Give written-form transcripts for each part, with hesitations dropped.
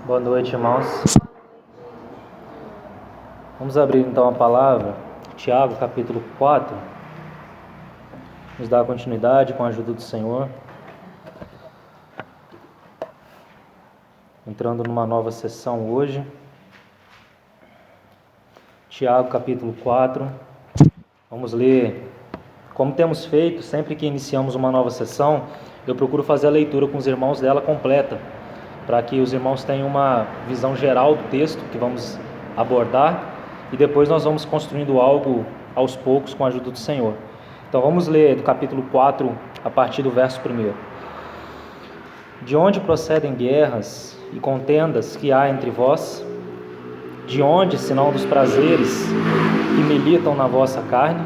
Boa noite, irmãos. Vamos abrir então a palavra, Tiago, capítulo 4. Nos dar continuidade com a ajuda do Senhor. Entrando numa nova sessão hoje. Tiago, capítulo 4. Vamos ler. Como temos feito, sempre que iniciamos uma nova sessão, eu procuro fazer a leitura com os irmãos dela completa, para que os irmãos tenham uma visão geral do texto que vamos abordar e depois nós vamos construindo algo aos poucos com a ajuda do Senhor. Então vamos ler do capítulo 4 a partir do verso 1. De onde procedem guerras e contendas que há entre vós? De onde, senão dos prazeres que militam na vossa carne?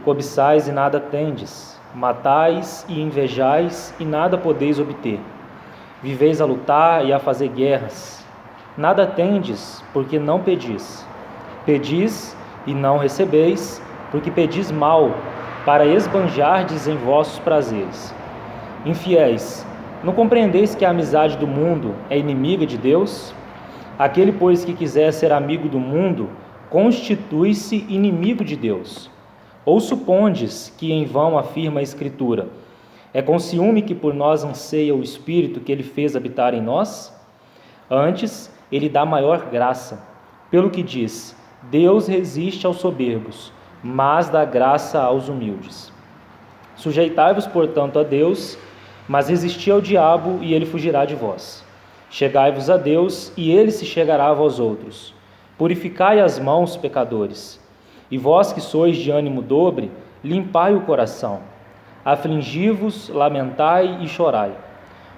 Cobiçais e nada tendes, matais e invejais e nada podeis obter. Viveis a lutar e a fazer guerras. Nada tendes, porque não pedis. Pedis e não recebeis, porque pedis mal, para esbanjardes em vossos prazeres. Infiéis, não compreendeis que a amizade do mundo é inimiga de Deus? Aquele, pois, que quiser ser amigo do mundo, constitui-se inimigo de Deus. Ou supondes que em vão afirma a Escritura: é com ciúme que por nós anseia o Espírito que Ele fez habitar em nós? Antes, Ele dá maior graça. Pelo que diz: Deus resiste aos soberbos, mas dá graça aos humildes. Sujeitai-vos, portanto, a Deus, mas resisti ao diabo, e ele fugirá de vós. Chegai-vos a Deus, e ele se chegará a vós outros. Purificai as mãos, pecadores. E vós que sois de ânimo dobre, limpai o coração. Afligi-vos, lamentai e chorai.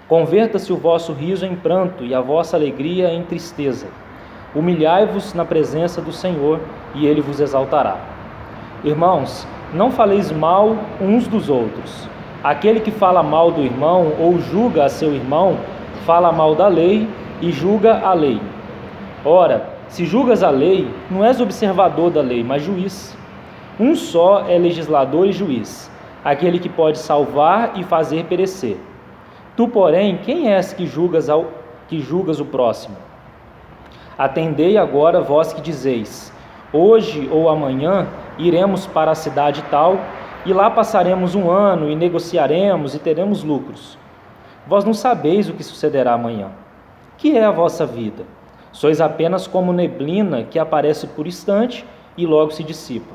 Converta-se o vosso riso em pranto e a vossa alegria em tristeza. Humilhai-vos na presença do Senhor, e Ele vos exaltará. Irmãos, não faleis mal uns dos outros. Aquele que fala mal do irmão ou julga a seu irmão, fala mal da lei e julga a lei. Ora, se julgas a lei, não és observador da lei, mas juiz. Um só é legislador e juiz, aquele que pode salvar e fazer perecer. Tu, porém, quem és que julgas o próximo? Atendei agora vós que dizeis: hoje ou amanhã iremos para a cidade tal, e lá passaremos um ano e negociaremos e teremos lucros. Vós não sabeis o que sucederá amanhã. Que é a vossa vida? Sois apenas como neblina que aparece por instante e logo se dissipa.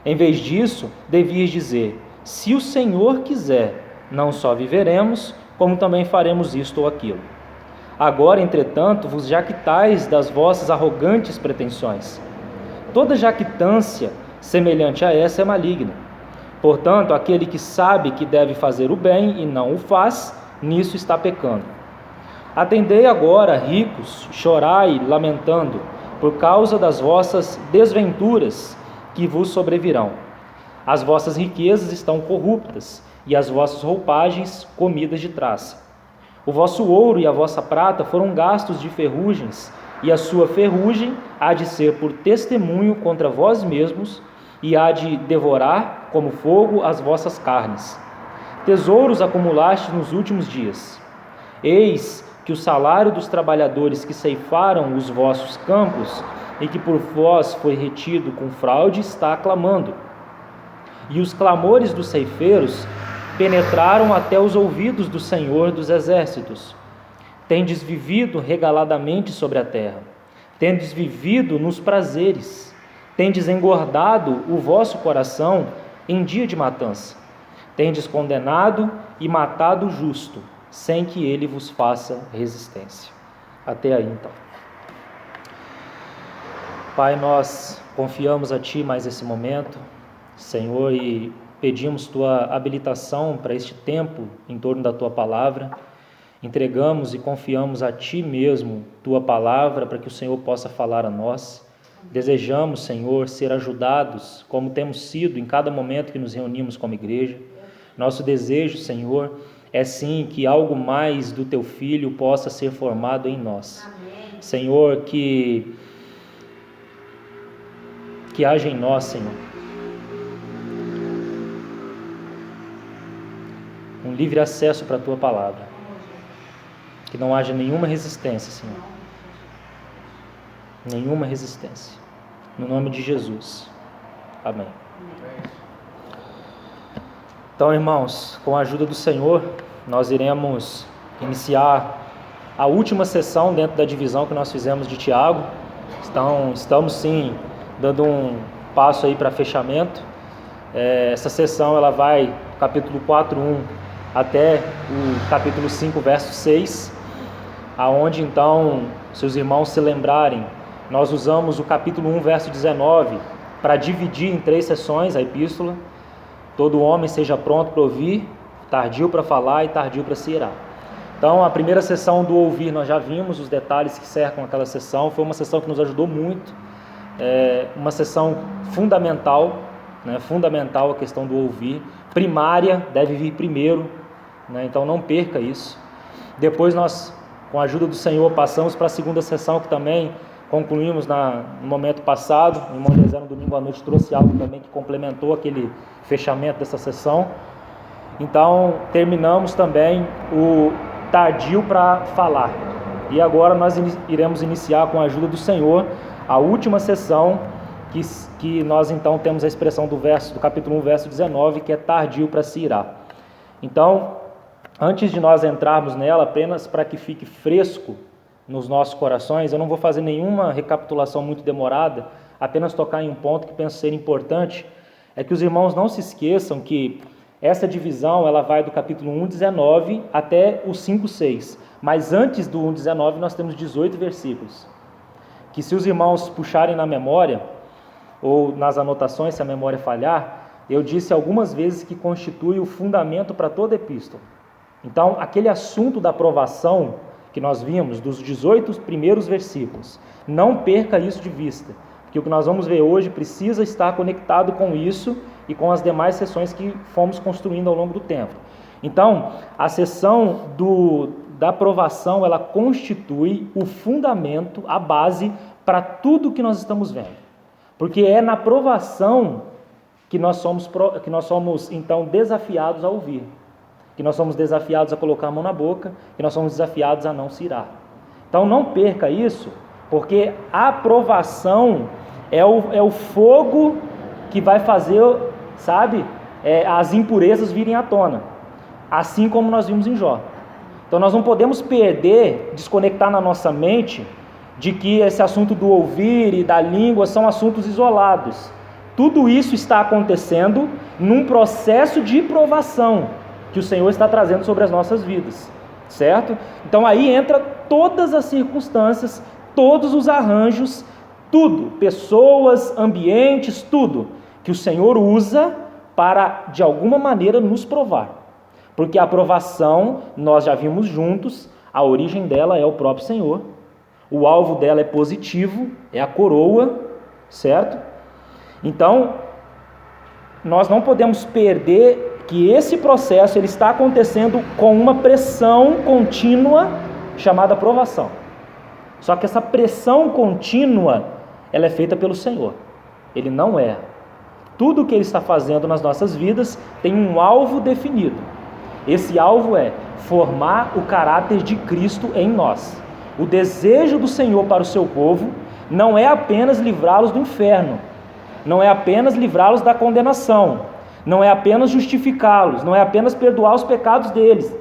Em vez disso, devias dizer: se o Senhor quiser, não só viveremos, como também faremos isto ou aquilo. Agora, entretanto, vos jactais das vossas arrogantes pretensões. Toda jactância semelhante a essa é maligna. Portanto, aquele que sabe que deve fazer o bem e não o faz, nisso está pecando. Atendei agora, ricos, chorai, lamentando, por causa das vossas desventuras que vos sobrevirão. As vossas riquezas estão corruptas, e as vossas roupagens comidas de traça. O vosso ouro e a vossa prata foram gastos de ferrugens, e a sua ferrugem há de ser por testemunho contra vós mesmos, e há de devorar como fogo as vossas carnes. Tesouros acumulastes nos últimos dias. Eis que o salário dos trabalhadores que ceifaram os vossos campos, e que por vós foi retido com fraude, está clamando. E os clamores dos ceifeiros penetraram até os ouvidos do Senhor dos Exércitos. Tendes vivido regaladamente sobre a terra, tendes vivido nos prazeres, tendes engordado o vosso coração em dia de matança, tendes condenado e matado o justo, sem que ele vos faça resistência. Até aí, então. Pai, nós confiamos a Ti mais esse momento, Senhor, e pedimos Tua habilitação para este tempo em torno da Tua Palavra. Entregamos e confiamos a Ti mesmo Tua Palavra para que o Senhor possa falar a nós. Desejamos, Senhor, ser ajudados como temos sido em cada momento que nos reunimos como igreja. Nosso desejo, Senhor, é sim que algo mais do Teu Filho possa ser formado em nós. Amém. Senhor, que haja em nós, Senhor, um livre acesso para a Tua Palavra. Que não haja nenhuma resistência, Senhor. Nenhuma resistência. No nome de Jesus. Amém. Então, irmãos, com a ajuda do Senhor, nós iremos iniciar a última sessão dentro da divisão que nós fizemos de Tiago. Estamos sim dando um passo aí para fechamento. Essa sessão ela vai do capítulo 4:1 até o capítulo 5, verso 6, aonde então, se os irmãos se lembrarem, nós usamos o capítulo 1, verso 19, para dividir em 3 sessões a epístola. Todo homem seja pronto para ouvir, tardio para falar e tardio para se irar. Então, a primeira sessão do ouvir, nós já vimos os detalhes que cercam aquela sessão. Foi uma sessão que nos ajudou muito, uma sessão fundamental, né? Fundamental a questão do ouvir. Primária, deve vir primeiro, né? Então não perca isso. Depois nós, com a ajuda do Senhor, passamos para a segunda sessão, que também concluímos no momento passado. O irmão José, no domingo à noite, trouxe algo também que complementou aquele fechamento dessa sessão. Então, terminamos também o tardio para falar. E agora nós iremos iniciar, com a ajuda do Senhor, a última sessão, que nós então temos a expressão do capítulo 1, verso 19, que é tardio para se irar. Então, antes de nós entrarmos nela, apenas para que fique fresco nos nossos corações, eu não vou fazer nenhuma recapitulação muito demorada, apenas tocar em um ponto que penso ser importante, é que os irmãos não se esqueçam que essa divisão ela vai do capítulo 1:19 até o 5:6, mas antes do 1:19 nós temos 18 versículos, que se os irmãos puxarem na memória, ou nas anotações, se a memória falhar, eu disse algumas vezes que constitui o fundamento para toda epístola. Então, aquele assunto da aprovação que nós vimos, dos 18 primeiros versículos, não perca isso de vista, porque o que nós vamos ver hoje precisa estar conectado com isso e com as demais sessões que fomos construindo ao longo do tempo. Então, a sessão da aprovação, ela constitui o fundamento, a base para tudo que nós estamos vendo. Porque é na aprovação que nós somos então desafiados a ouvir, que nós somos desafiados a colocar a mão na boca, que nós somos desafiados a não se irar. Então não perca isso, porque a aprovação é o fogo que vai fazer, as impurezas virem à tona, assim como nós vimos em Jó. Então nós não podemos desconectar na nossa mente de que esse assunto do ouvir e da língua são assuntos isolados. Tudo isso está acontecendo num processo de provação que o Senhor está trazendo sobre as nossas vidas, certo? Então aí entra todas as circunstâncias, todos os arranjos, tudo, pessoas, ambientes, tudo que o Senhor usa para, de alguma maneira, nos provar. Porque a aprovação, nós já vimos juntos, a origem dela é o próprio Senhor. O alvo dela é positivo, é a coroa, certo? Então, nós não podemos perder que esse processo ele está acontecendo com uma pressão contínua chamada aprovação. Só que essa pressão contínua, ela é feita pelo Senhor. Ele não erra. Tudo que Ele está fazendo nas nossas vidas tem um alvo definido. Esse alvo é formar o caráter de Cristo em nós. O desejo do Senhor para o seu povo não é apenas livrá-los do inferno, não é apenas livrá-los da condenação, não é apenas justificá-los, não é apenas perdoar os pecados deles.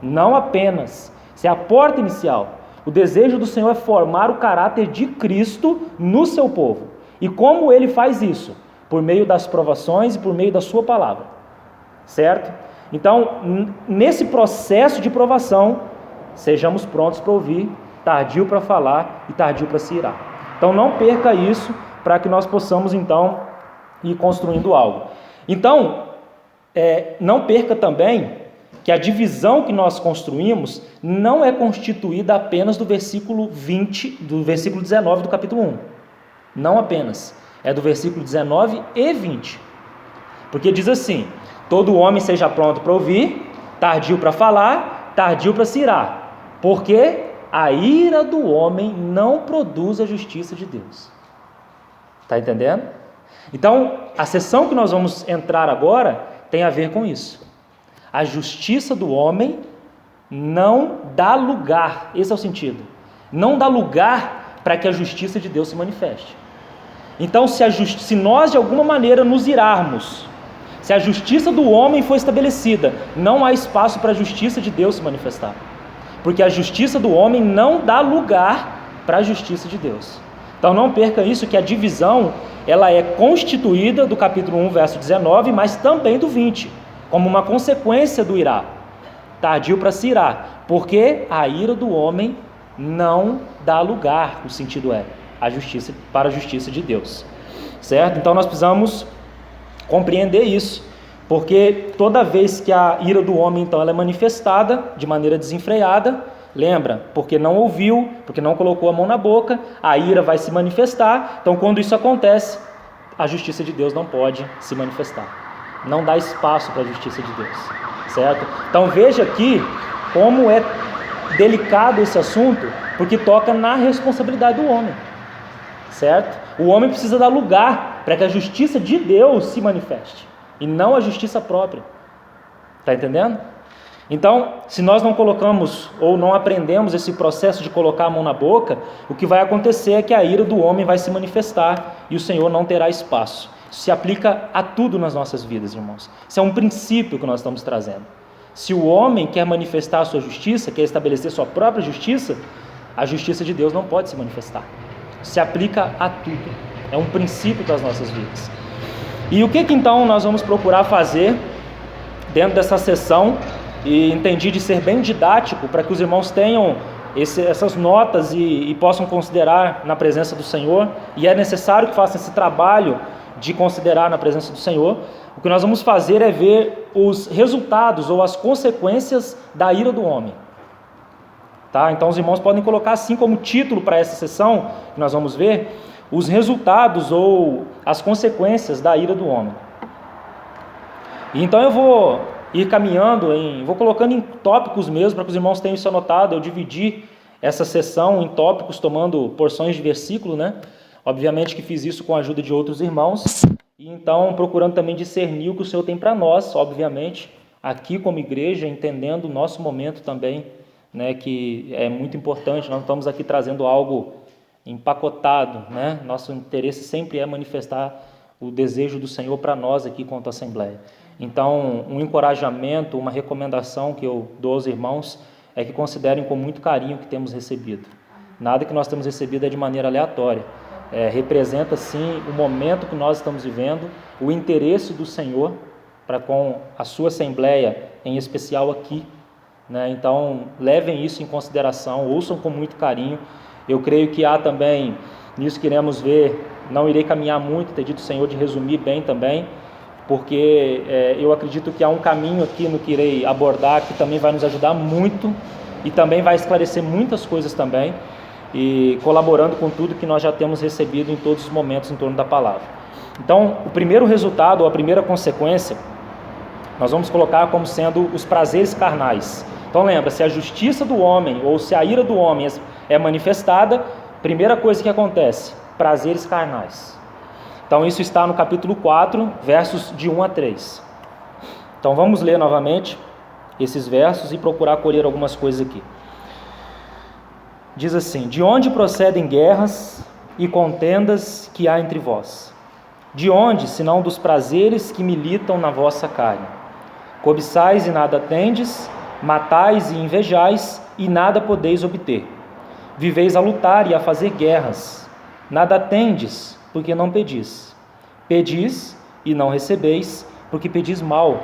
Não apenas. Isso é a porta inicial. O desejo do Senhor é formar o caráter de Cristo no seu povo. E como Ele faz isso? Por meio das provações e por meio da sua palavra. Certo? Então, nesse processo de provação, sejamos prontos para ouvir, tardio para falar e tardio para se irar. Então não perca isso, para que nós possamos então ir construindo algo. Então, não perca também que a divisão que nós construímos não é constituída apenas do versículo 19 do capítulo 1. Não apenas. É do versículo 19 e 20. Porque diz assim: todo homem seja pronto para ouvir, tardio para falar, tardio para se irar. Porque a ira do homem não produz a justiça de Deus. Está entendendo? Então, a sessão que nós vamos entrar agora tem a ver com isso. A justiça do homem não dá lugar, esse é o sentido, não dá lugar para que a justiça de Deus se manifeste. Então, se nós de alguma maneira nos irarmos, se a justiça do homem for estabelecida, não há espaço para a justiça de Deus se manifestar, porque a justiça do homem não dá lugar para a justiça de Deus. Então não perca isso, que a divisão ela é constituída do capítulo 1, verso 19, mas também do 20, como uma consequência do irá, tardio para se irar, porque a ira do homem não dá lugar, o sentido é, para a justiça de Deus, certo? Então nós precisamos compreender isso, porque toda vez que a ira do homem então ela é manifestada de maneira desenfreada, lembra, porque não ouviu, porque não colocou a mão na boca, a ira vai se manifestar. Então quando isso acontece, a justiça de Deus não pode se manifestar, não dá espaço para a justiça de Deus, certo? Então veja aqui como é delicado esse assunto, porque toca na responsabilidade do homem, certo? O homem precisa dar lugar para que a justiça de Deus se manifeste, e não a justiça própria. Está entendendo? Então, se nós não colocamos ou não aprendemos esse processo de colocar a mão na boca, o que vai acontecer é que a ira do homem vai se manifestar e o Senhor não terá espaço. Isso se aplica a tudo nas nossas vidas, irmãos. Isso é um princípio que nós estamos trazendo. Se o homem quer manifestar a sua justiça, quer estabelecer sua própria justiça, a justiça de Deus não pode se manifestar. Se aplica a tudo. É um princípio das nossas vidas. E o que então nós vamos procurar fazer dentro dessa sessão? E entendi de ser bem didático para que os irmãos tenham essas notas e possam considerar na presença do Senhor. E é necessário que façam esse trabalho de considerar na presença do Senhor. O que nós vamos fazer é ver os resultados ou as consequências da ira do homem. Tá? Então os irmãos podem colocar assim como título para essa sessão, que nós vamos ver, os resultados ou as consequências da ira do homem. E então eu vou ir caminhando, vou colocando em tópicos mesmo, para que os irmãos tenham isso anotado. Eu dividi essa sessão em tópicos, tomando porções de versículo, né? Obviamente que fiz isso com a ajuda de outros irmãos, e então procurando também discernir o que o Senhor tem para nós, obviamente, aqui como igreja, entendendo o nosso momento também, né? Que é muito importante, nós estamos aqui trazendo algo empacotado, né? Nosso interesse sempre é manifestar o desejo do Senhor para nós aqui quanto à Assembleia. Então, um encorajamento, uma recomendação que eu dou aos irmãos é que considerem com muito carinho o que temos recebido. Nada que nós temos recebido é de maneira aleatória. Representa, sim, o momento que nós estamos vivendo, o interesse do Senhor para com a sua Assembleia, em especial aqui, né? Então, levem isso em consideração, ouçam com muito carinho. Eu creio que há também, nisso que iremos ver, não irei caminhar muito, ter dito o Senhor de resumir bem também, porque eu acredito que há um caminho aqui no que irei abordar que também vai nos ajudar muito e também vai esclarecer muitas coisas também, e colaborando com tudo que nós já temos recebido em todos os momentos em torno da palavra. Então, o primeiro resultado, ou a primeira consequência, nós vamos colocar como sendo os prazeres carnais. Então lembra, se a justiça do homem ou se a ira do homem é manifestada, primeira coisa que acontece, prazeres carnais. Então isso está no capítulo 4, versos de 1 a 3. Então vamos ler novamente esses versos e procurar colher algumas coisas aqui. Diz assim: de onde procedem guerras e contendas que há entre vós? De onde, senão dos prazeres que militam na vossa carne? Cobiçais e nada tendes, matais e invejais e nada podeis obter. Viveis a lutar e a fazer guerras, nada tendes, porque não pedis. Pedis e não recebeis, porque pedis mal,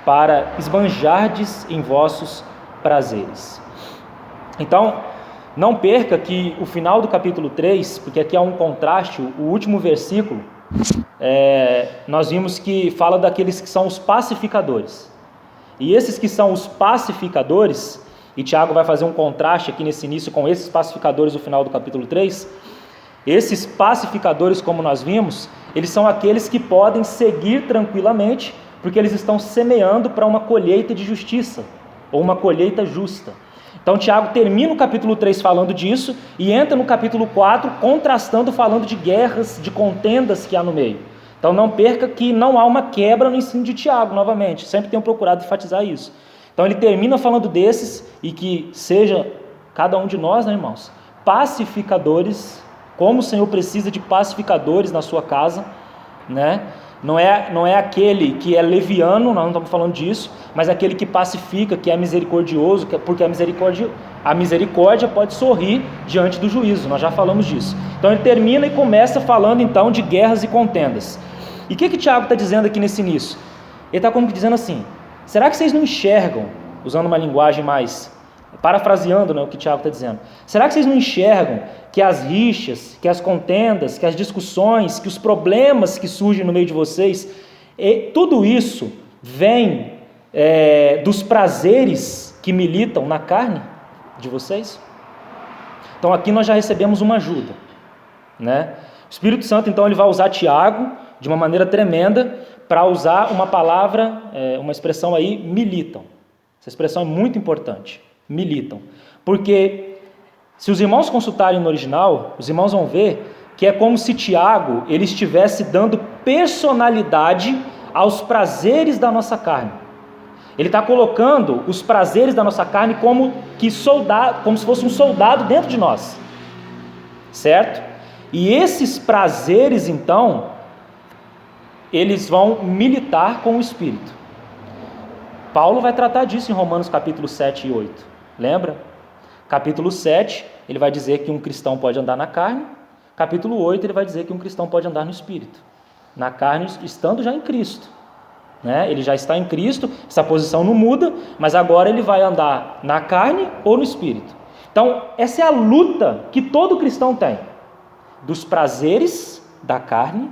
para esbanjardes em vossos prazeres. Então, não perca que o final do capítulo 3, porque aqui há um contraste, o último versículo, nós vimos que fala daqueles que são os pacificadores. E esses que são os pacificadores, e Tiago vai fazer um contraste aqui nesse início com esses pacificadores no final do capítulo 3, esses pacificadores, como nós vimos, eles são aqueles que podem seguir tranquilamente, porque eles estão semeando para uma colheita de justiça, ou uma colheita justa. Então Tiago termina o capítulo 3 falando disso, e entra no capítulo 4 contrastando, falando de guerras, de contendas que há no meio. Então não perca que não há uma quebra no ensino de Tiago, novamente, sempre tenho procurado enfatizar isso. Então ele termina falando desses, e que seja cada um de nós, né, irmãos, pacificadores, como o Senhor precisa de pacificadores na sua casa, né? Não é aquele que é leviano, nós não estamos falando disso, mas aquele que pacifica, que é misericordioso, porque a misericórdia pode sorrir diante do juízo, nós já falamos disso. Então ele termina e começa falando então de guerras e contendas. E o que Tiago está dizendo aqui nesse início? Ele está como que dizendo assim: será que vocês não enxergam, usando uma linguagem mais, parafraseando, né, o que Tiago está dizendo, será que vocês não enxergam que as rixas, que as contendas, que as discussões, que os problemas que surgem no meio de vocês, tudo isso vem dos prazeres que militam na carne de vocês? Então aqui nós já recebemos uma ajuda, né? O Espírito Santo então ele vai usar Tiago de uma maneira tremenda para usar uma palavra, uma expressão aí, militam. Essa expressão é muito importante, militam, porque se os irmãos consultarem no original, os irmãos vão ver que é como se Tiago ele estivesse dando personalidade aos prazeres da nossa carne. Ele está colocando os prazeres da nossa carne como se fosse um soldado dentro de nós, certo? E esses prazeres então, eles vão militar com o Espírito. Paulo vai tratar disso em Romanos capítulo 7 e 8, lembra? Capítulo 7, ele vai dizer que um cristão pode andar na carne. Capítulo 8, ele vai dizer que um cristão pode andar no Espírito. Na carne, estando já em Cristo, né? Ele já está em Cristo, essa posição não muda, mas agora ele vai andar na carne ou no Espírito. Então, essa é a luta que todo cristão tem, dos prazeres da carne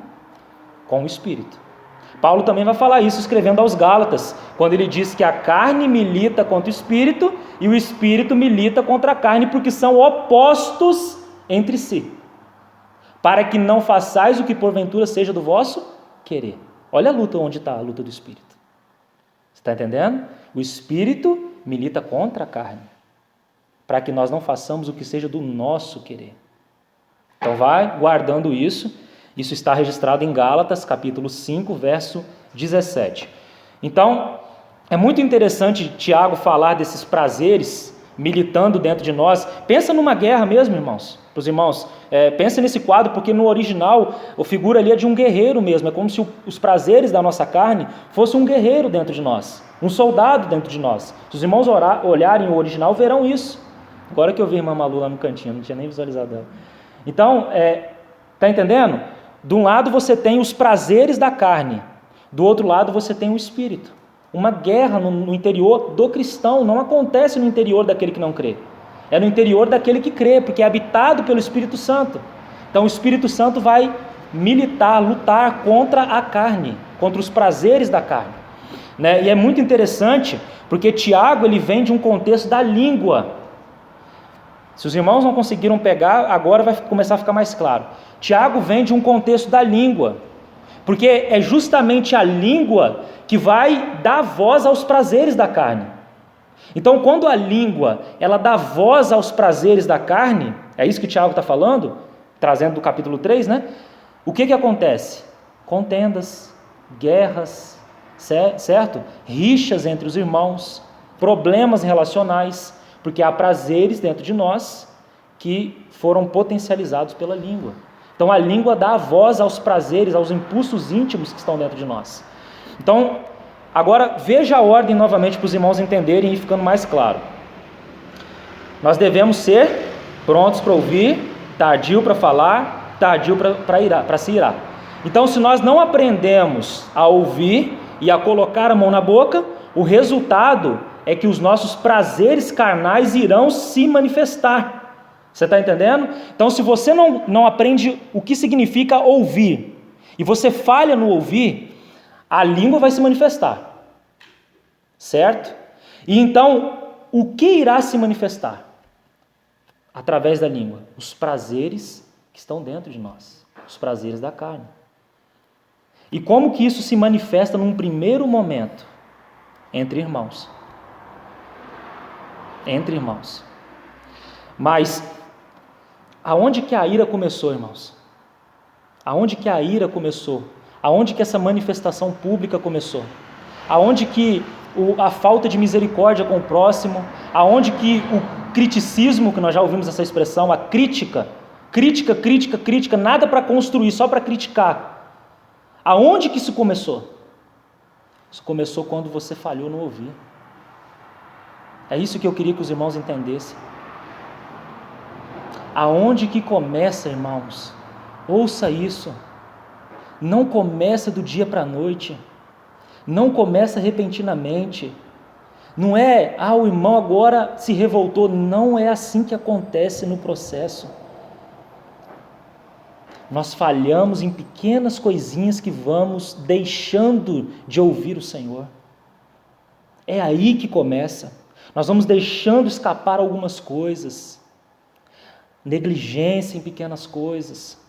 com o Espírito. Paulo também vai falar isso escrevendo aos Gálatas, quando ele diz que a carne milita contra o Espírito e o Espírito milita contra a carne, porque são opostos entre si, para que não façais o que porventura seja do vosso querer. Olha a luta, onde está a luta do Espírito. Você está entendendo? O Espírito milita contra a carne, para que nós não façamos o que seja do nosso querer. Então vai guardando isso. Isso está registrado em Gálatas, capítulo 5, verso 17. Então, é muito interessante Tiago falar desses prazeres militando dentro de nós. Pensa numa guerra mesmo, irmãos. Para os irmãos, pensa nesse quadro, porque no original a figura ali é de um guerreiro mesmo. É como se os prazeres da nossa carne fosse um guerreiro dentro de nós, um soldado dentro de nós. Se os irmãos olharem o original, verão isso. Agora que eu vi a irmã Malu lá no cantinho, não tinha nem visualizado ela. Então, está entendendo? De um lado você tem os prazeres da carne, do outro lado você tem o Espírito. Uma guerra no interior do cristão não acontece no interior daquele que não crê. É no interior daquele que crê, porque é habitado pelo Espírito Santo. Então o Espírito Santo vai militar, lutar contra a carne, contra os prazeres da carne, né? E é muito interessante, porque Tiago ele vem de um contexto da língua. Se os irmãos não conseguiram pegar, agora vai começar a ficar mais claro. Tiago vem de um contexto da língua, porque é justamente a língua que vai dar voz aos prazeres da carne. Então, quando a língua ela dá voz aos prazeres da carne, é isso que Tiago está falando, trazendo do capítulo 3, né? O que acontece? Contendas, guerras, certo? Rixas entre os irmãos, problemas relacionais, porque há prazeres dentro de nós que foram potencializados pela língua. Então a língua dá voz aos prazeres, aos impulsos íntimos que estão dentro de nós. Então, agora veja a ordem novamente para os irmãos entenderem e ficando mais claro. Nós devemos ser prontos para ouvir, tardio para falar, tardio para se irar. Então, se nós não aprendemos a ouvir e a colocar a mão na boca, o resultado é que os nossos prazeres carnais irão se manifestar. Você está entendendo? Então, se você não aprende o que significa ouvir, e você falha no ouvir, a língua vai se manifestar, certo? E então, o que irá se manifestar? Através da língua, os prazeres que estão dentro de nós, os prazeres da carne. E como que isso se manifesta num primeiro momento? Entre irmãos. Entre irmãos. Mas aonde que a ira começou, irmãos? Aonde que a ira começou? Aonde que essa manifestação pública começou? Aonde que a falta de misericórdia com o próximo, aonde que o criticismo, que nós já ouvimos essa expressão, a crítica, nada para construir, só para criticar. Aonde que isso começou? Isso começou quando você falhou no ouvir. É isso que eu queria que os irmãos entendessem. Aonde que começa, irmãos? Ouça isso. Não começa do dia para a noite. Não começa repentinamente. Não é, o irmão agora se revoltou. Não é assim que acontece no processo. Nós falhamos em pequenas coisinhas que vamos deixando de ouvir o Senhor. É aí que começa. Nós vamos deixando escapar algumas coisas. Negligência em pequenas coisas.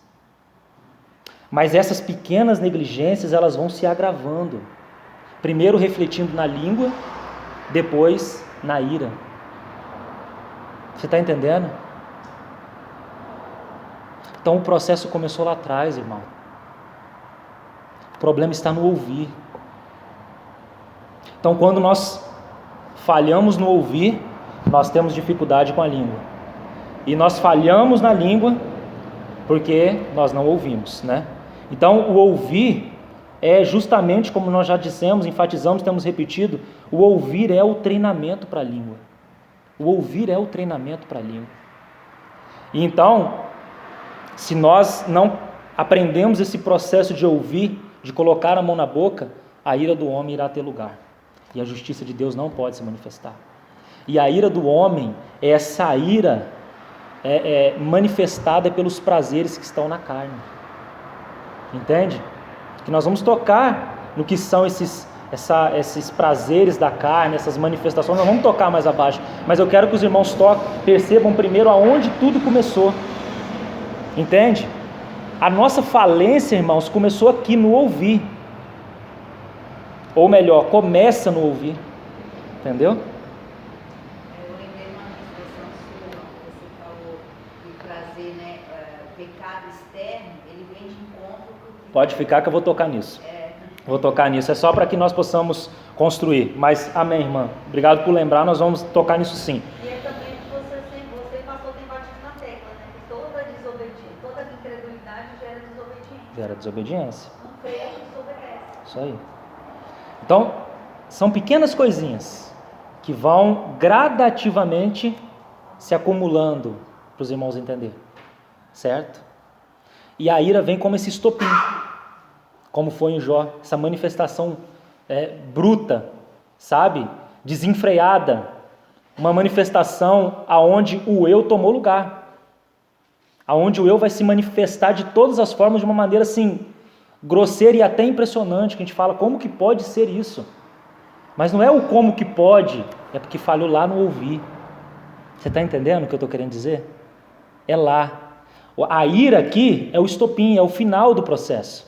Mas essas pequenas negligências, elas vão se agravando. Primeiro refletindo na língua, depois na ira. Você está entendendo? Então o processo começou lá atrás, irmão. O problema está no ouvir. Então quando nós falhamos no ouvir, nós temos dificuldade com a língua. E nós falhamos na língua porque nós não ouvimos, né? Então o ouvir é justamente, como nós já dissemos, enfatizamos, temos repetido, o ouvir é o treinamento para a língua. O ouvir é o treinamento para a língua. E então, se nós não aprendemos esse processo de ouvir, de colocar a mão na boca, a ira do homem irá ter lugar. E a justiça de Deus não pode se manifestar. E a ira do homem é essa ira manifestada pelos prazeres que estão na carne. Entende? Que nós vamos tocar no que são esses prazeres da carne, essas manifestações, nós vamos tocar mais abaixo. Mas eu quero que os irmãos percebam primeiro aonde tudo começou. Entende? A nossa falência, irmãos, começou aqui no ouvir. Ou melhor, começa no ouvir. Entendeu? Eu lembrei uma expressão sua, você falou do prazer, né? O pecado externo, ele vem de encontro com... Pode ficar que eu vou tocar nisso. Vou tocar nisso, é só para que nós possamos construir. Mas, amém, irmã. Obrigado por lembrar, nós vamos tocar nisso sim. E é também que você passou tem batido na tecla, né? Que toda desobediência, toda incredulidade gera desobediência. Gera desobediência. Não creia, desobedece. Isso aí. Então, são pequenas coisinhas que vão gradativamente se acumulando para os irmãos entenderem. Certo? E a ira vem como esse estopim. Como foi em Jó, essa manifestação bruta, sabe? Desenfreada. Uma manifestação aonde o eu tomou lugar. Aonde o eu vai se manifestar de todas as formas de uma maneira assim, grosseira e até impressionante, que a gente fala, como que pode ser isso? Mas não é o como que pode, é porque falhou lá no ouvir. Você está entendendo o que eu estou querendo dizer? É lá. A ira aqui é o estopim, é o final do processo.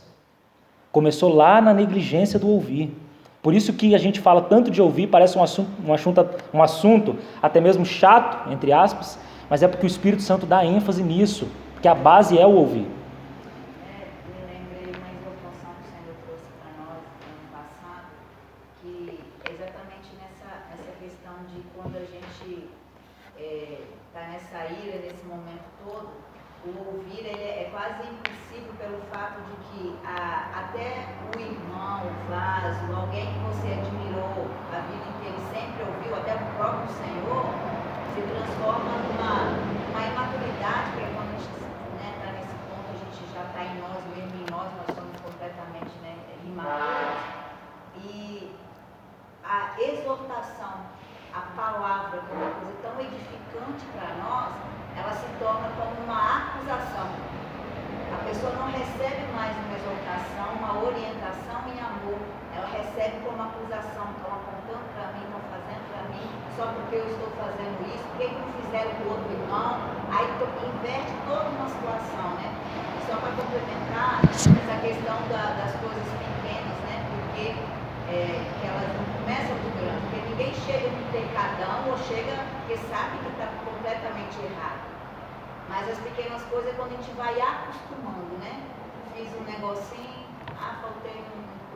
Começou lá na negligência do ouvir. Por isso que a gente fala tanto de ouvir, parece um assunto até mesmo chato, entre aspas, mas é porque o Espírito Santo dá ênfase nisso, porque a base é o ouvir. Eu lembrei uma exortação que o Senhor trouxe para nós no ano passado, que exatamente nessa questão de quando a gente está nessa ira, nesse momento todo, o ouvir ele é quase impossível pelo fato de que até o irmão, o vaso, alguém que você admirou a vida inteira e sempre ouviu, até o próprio Senhor, se transforma numa imaturidade, porque quando a gente está nesse ponto, a gente já está em nós, mesmo em nós somos completamente imaturos. E a exortação, a palavra, que é uma coisa tão edificante para nós, ela se torna como uma acusação. A pessoa não recebe mais uma exortação, uma orientação em amor. Ela recebe como acusação. Estão apontando para mim, estão fazendo para mim, só porque eu estou fazendo isso. Por que não fizeram com o outro irmão? Aí inverte toda uma situação, né? E só para complementar essa questão das coisas pequenas, né? Porque que elas não começam do grande. Porque ninguém chega no pecadão ou chega porque sabe que está completamente errado. Mas as pequenas coisas é quando a gente vai acostumando, né? Fiz um negocinho, faltei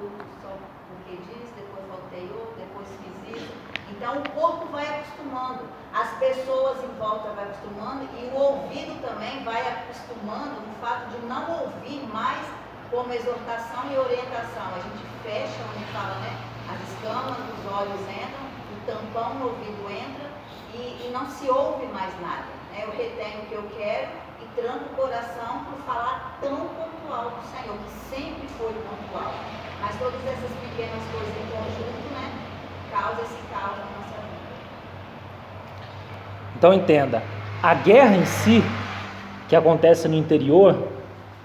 um culto só porque diz, depois voltei outro, depois fiz isso. Então o corpo vai acostumando, as pessoas em volta vai acostumando e o ouvido também vai acostumando no fato de não ouvir mais como exortação e orientação. A gente fecha, onde fala, né? As escamas dos olhos entram, o tampão no ouvido entra e não se ouve mais nada. Né? Eu retenho o que eu quero e tranco o coração por falar tão pontual do Senhor, que sempre foi pontual. Mas todas essas pequenas coisas em conjunto, né, causam esse caos na nossa vida. Então entenda, a guerra em si, que acontece no interior,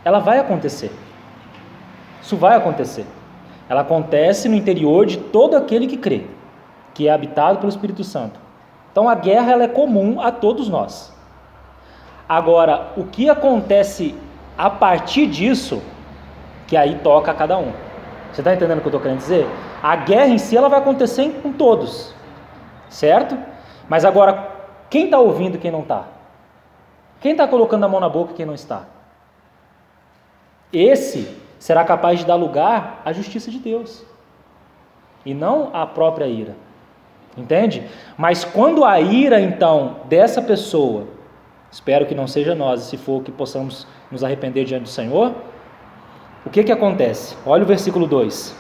ela vai acontecer. Isso vai acontecer. Ela acontece no interior de todo aquele que crê, que é habitado pelo Espírito Santo. Então a guerra ela é comum a todos nós. Agora, o que acontece a partir disso, que aí toca a cada um. Você está entendendo o que eu estou querendo dizer? A guerra em si ela vai acontecer com todos, certo? Mas agora, quem está ouvindo e quem não está? Quem está colocando a mão na boca e quem não está? Esse será capaz de dar lugar à justiça de Deus, e não à própria ira. Entende? Mas quando a ira, então, dessa pessoa, espero que não seja nós, e se for que possamos nos arrepender diante do Senhor, o que acontece? Olha o versículo 2.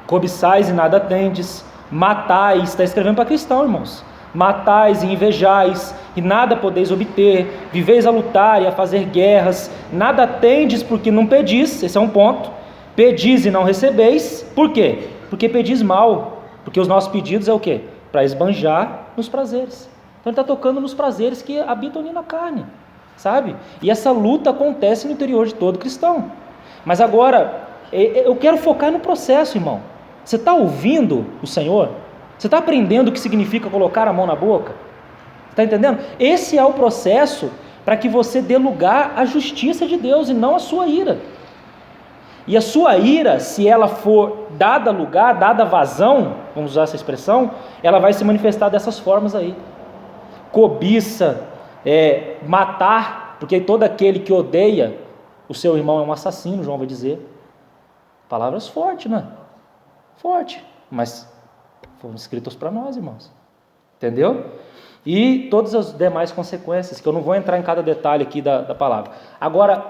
Cobiçais e nada tendes, matais, está escrevendo para cristão, irmãos. Matais e invejais, e nada podeis obter, viveis a lutar e a fazer guerras, nada tendes porque não pedis, esse é um ponto. Pedis e não recebeis, por quê? Porque pedis mal, porque os nossos pedidos é o quê? Para esbanjar nos prazeres. Então ele está tocando nos prazeres que habitam ali na carne, sabe? E essa luta acontece no interior de todo cristão. Mas agora, eu quero focar no processo, irmão. Você está ouvindo o Senhor? Você está aprendendo o que significa colocar a mão na boca? Está entendendo? Esse é o processo para que você dê lugar à justiça de Deus e não à sua ira. E a sua ira, se ela for dada lugar, dada vazão, vamos usar essa expressão, ela vai se manifestar dessas formas aí. Cobiça, matar, porque todo aquele que odeia o seu irmão é um assassino, João vai dizer. Palavras fortes, né? Forte, mas foram escritas para nós, irmãos. Entendeu? E todas as demais consequências, que eu não vou entrar em cada detalhe aqui da palavra. Agora,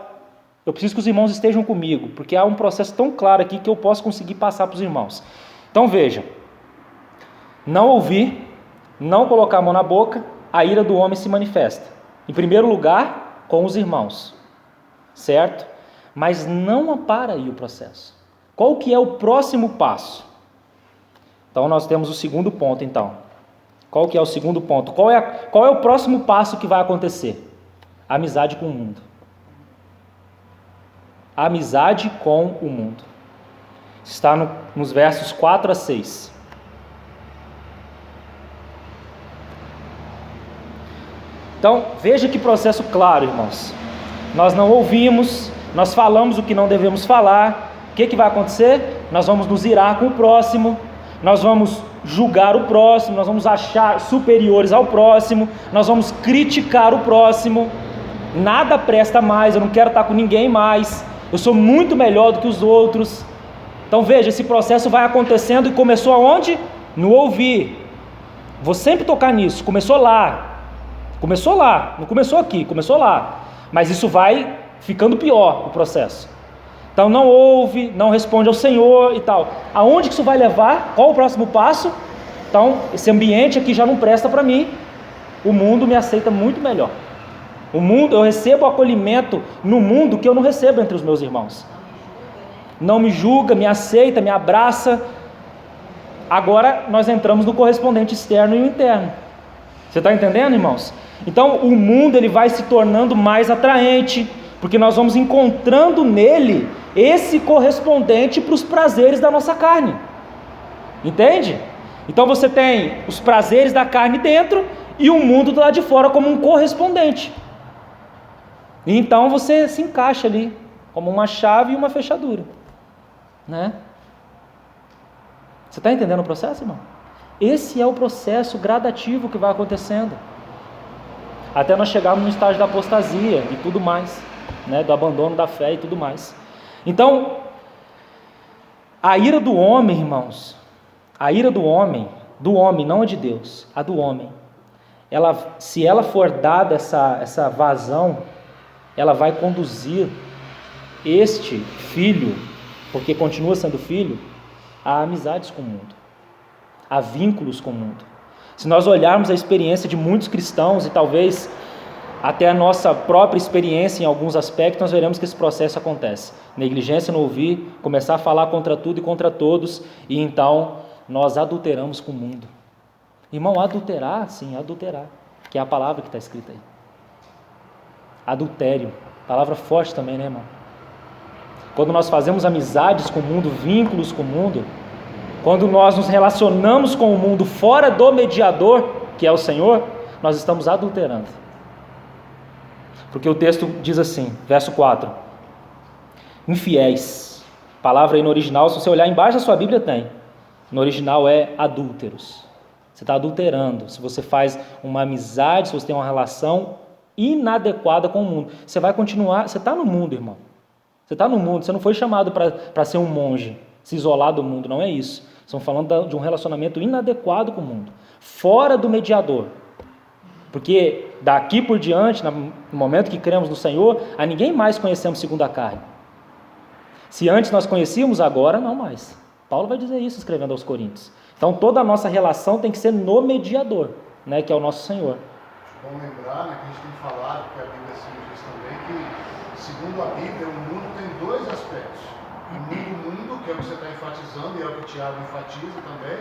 eu preciso que os irmãos estejam comigo, porque há um processo tão claro aqui que eu posso conseguir passar para os irmãos. Então veja, não ouvir, não colocar a mão na boca, a ira do homem se manifesta. Em primeiro lugar, com os irmãos, certo? Mas não para aí o processo. Qual que é o próximo passo? Então nós temos o segundo ponto então. Qual que é o segundo ponto? Qual é o próximo passo que vai acontecer? Amizade com o mundo. Amizade com o mundo. Está nos versos 4 a 6. Então, veja que processo claro, irmãos. Nós não ouvimos, nós falamos o que não devemos falar. O que vai acontecer? Nós vamos nos irar com o próximo, nós vamos julgar o próximo, nós vamos achar superiores ao próximo, nós vamos criticar o próximo. Nada presta mais, eu não quero estar com ninguém mais, eu sou muito melhor do que os outros. Então veja, esse processo vai acontecendo e começou aonde? No ouvir. Vou sempre tocar nisso, começou lá, não começou aqui, começou lá, mas isso vai ficando pior o processo. Então não ouve, não responde ao Senhor e tal. Aonde que isso vai levar? Qual o próximo passo? Então esse ambiente aqui já não presta para mim, o mundo me aceita muito melhor. O mundo, eu recebo acolhimento no mundo que eu não recebo entre os meus irmãos. Não me julga, me aceita, me abraça. Agora nós entramos no correspondente externo e o interno. Você está entendendo, irmãos? Então o mundo ele vai se tornando mais atraente, porque nós vamos encontrando nele esse correspondente para os prazeres da nossa carne. Entende? Então você tem os prazeres da carne dentro e o mundo do lado de fora como um correspondente. E então você se encaixa ali como uma chave e uma fechadura, né? Você está entendendo o processo, irmão? Esse é o processo gradativo que vai acontecendo até nós chegarmos no estágio da apostasia e tudo mais, né? Do abandono da fé e tudo mais. Então, A ira do homem, irmãos, a ira do homem, não a de Deus, a do homem, se ela for dada essa vazão, ela vai conduzir este filho, porque continua sendo filho, a amizades com o mundo, a vínculos com o mundo. Se nós olharmos a experiência de muitos cristãos e talvez até a nossa própria experiência em alguns aspectos, nós veremos que esse processo acontece. Negligência no ouvir, começar a falar contra tudo e contra todos, e então nós adulteramos com o mundo. Irmão, adulterar, sim, adulterar, que é a palavra que está escrita aí. Adultério, palavra forte também, né, irmão? Quando nós fazemos amizades com o mundo, vínculos com o mundo, quando nós nos relacionamos com o mundo fora do mediador, que é o Senhor, nós estamos adulterando. Porque o texto diz assim, verso 4, infiéis, palavra aí no original, se você olhar embaixo da sua Bíblia tem, no original é adúlteros, você está adulterando, se você faz uma amizade, se você tem uma relação inadequada com o mundo, você vai continuar, você está no mundo, irmão, você está no mundo, você não foi chamado para ser um monge, se isolar do mundo, não é isso, estamos falando de um relacionamento inadequado com o mundo, fora do mediador. Porque daqui por diante, no momento que cremos no Senhor, a ninguém mais conhecemos segundo a carne. Se antes nós conhecíamos, agora não mais. Paulo vai dizer isso escrevendo aos Coríntios. Então toda a nossa relação tem que ser no mediador, né, que é o nosso Senhor. Bom lembrar, né, que a gente tem falado, que a Bíblia assim diz também, que segundo a Bíblia, o mundo tem dois aspectos. O mundo, que é o que você está enfatizando, e é o que o Tiago enfatiza também,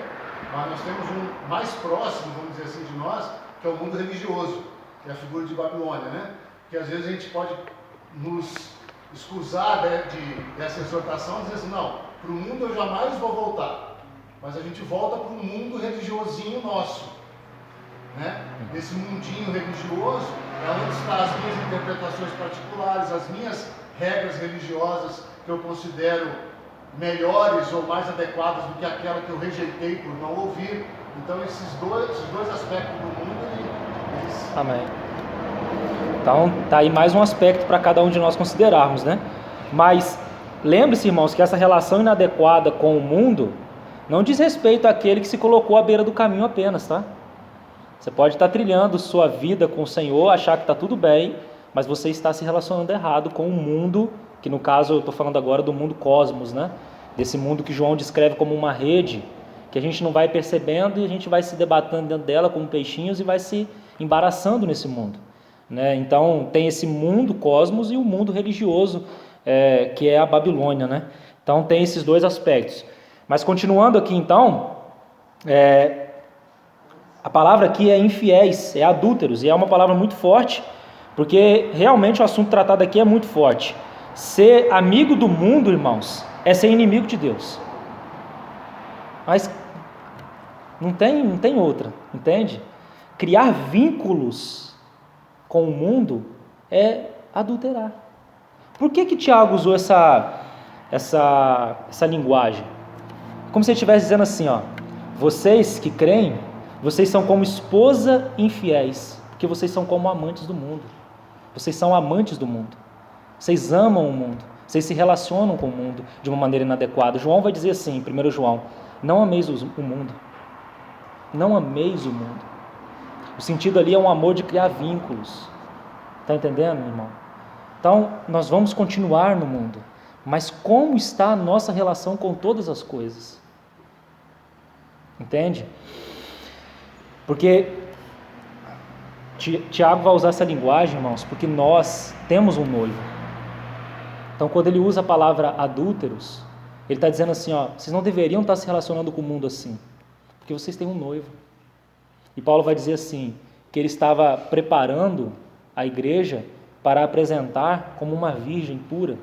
mas nós temos um mais próximo, vamos dizer assim, de nós, que é o mundo religioso, que é a figura de Babilônia, né? Que às vezes a gente pode nos escusar dessa exortação e dizer assim, não, para o mundo eu jamais vou voltar, mas a gente volta para o mundo religiosinho nosso, né? Nesse mundinho religioso é onde estão as minhas interpretações particulares, as minhas regras religiosas que eu considero melhores ou mais adequadas do que aquela que eu rejeitei por não ouvir. Então esses dois aspectos do mundo, eles... Amém. Então está aí mais um aspecto para cada um de nós considerarmos, né? Mas lembre-se, irmãos, que essa relação inadequada com o mundo não diz respeito àquele que se colocou à beira do caminho apenas, tá? Você pode estar trilhando sua vida com o Senhor, achar que está tudo bem, mas você está se relacionando errado com o mundo, que no caso eu estou falando agora do mundo cosmos, né? Desse mundo que João descreve como uma rede, que a gente não vai percebendo e a gente vai se debatendo dentro dela como peixinhos e vai se embaraçando nesse mundo, né? Então tem esse mundo cosmos e o mundo religioso, que é a Babilônia, né? Então tem esses dois aspectos. Mas continuando aqui então, a palavra aqui é infiéis, é adúlteros, e é uma palavra muito forte, porque realmente o assunto tratado aqui é muito forte. Ser amigo do mundo, irmãos, é ser inimigo de Deus. Mas não tem outra, entende? Criar vínculos com o mundo é adulterar. Por que Tiago usou essa linguagem? Como se ele estivesse dizendo assim, ó, vocês que creem, vocês são como esposa infiéis, porque vocês são como amantes do mundo. Vocês são amantes do mundo. Vocês amam o mundo. Vocês se relacionam com o mundo de uma maneira inadequada. João vai dizer assim, 1 João, não ameis o mundo. Não ameis o mundo. O sentido ali é um amor de criar vínculos. Está entendendo, irmão? Então, nós vamos continuar no mundo. Mas como está a nossa relação com todas as coisas? Entende? Porque Tiago vai usar essa linguagem, irmãos, porque nós temos um noivo. Então, quando ele usa a palavra adúlteros, ele está dizendo assim, ó, vocês não deveriam estar se relacionando com o mundo assim, porque vocês têm um noivo. E Paulo vai dizer assim, que ele estava preparando a igreja para apresentar como uma virgem pura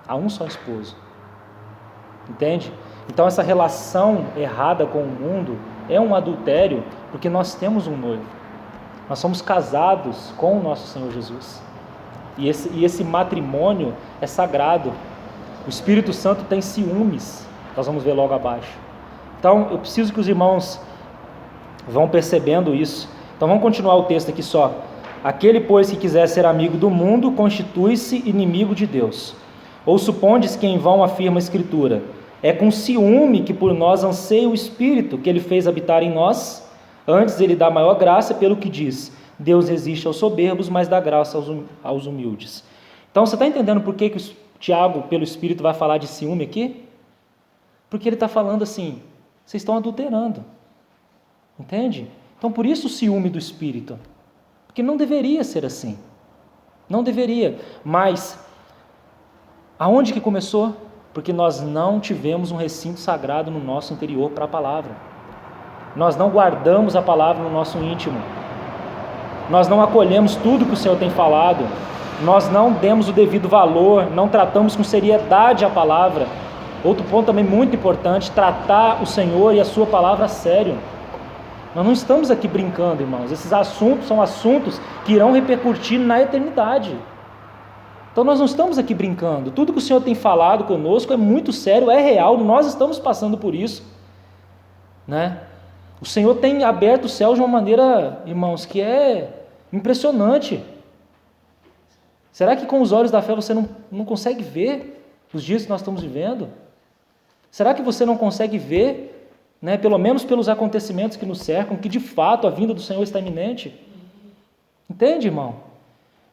a um só esposo. Entende? Então essa relação errada com o mundo é um adultério, porque nós temos um noivo. Nós somos casados com o nosso Senhor Jesus. E esse matrimônio é sagrado. O Espírito Santo tem ciúmes. Nós vamos ver logo abaixo. Então eu preciso que os irmãos vão percebendo isso. Então vamos continuar o texto aqui só. Aquele, pois, que quiser ser amigo do mundo, constitui-se inimigo de Deus. Ou supondes que em vão afirma a Escritura: É com ciúme que por nós anseia o Espírito que Ele fez habitar em nós. Antes Ele dá maior graça, pelo que diz: Deus resiste aos soberbos, mas dá graça aos humildes. Então você está entendendo por que o Tiago, pelo Espírito, vai falar de ciúme aqui? Porque ele está falando assim: vocês estão adulterando. Entende? Então por isso o ciúme do Espírito. Porque não deveria ser assim. Não deveria. Mas aonde que começou? Porque nós não tivemos um recinto sagrado no nosso interior para a palavra. Nós não guardamos a palavra no nosso íntimo. Nós não acolhemos tudo que o Senhor tem falado. Nós não demos o devido valor, não tratamos com seriedade a palavra. Outro ponto também muito importante: tratar o Senhor e a sua palavra a sério. Nós não estamos aqui brincando, irmãos. Esses assuntos são assuntos que irão repercutir na eternidade. Então nós não estamos aqui brincando. Tudo que o Senhor tem falado conosco é muito sério, é real. Nós estamos passando por isso, né? O Senhor tem aberto o céu de uma maneira, irmãos, que é impressionante. Será que com os olhos da fé você não consegue ver os dias que nós estamos vivendo? Será que você não consegue ver, né, pelo menos pelos acontecimentos que nos cercam, que de fato a vinda do Senhor está iminente? Entende, irmão?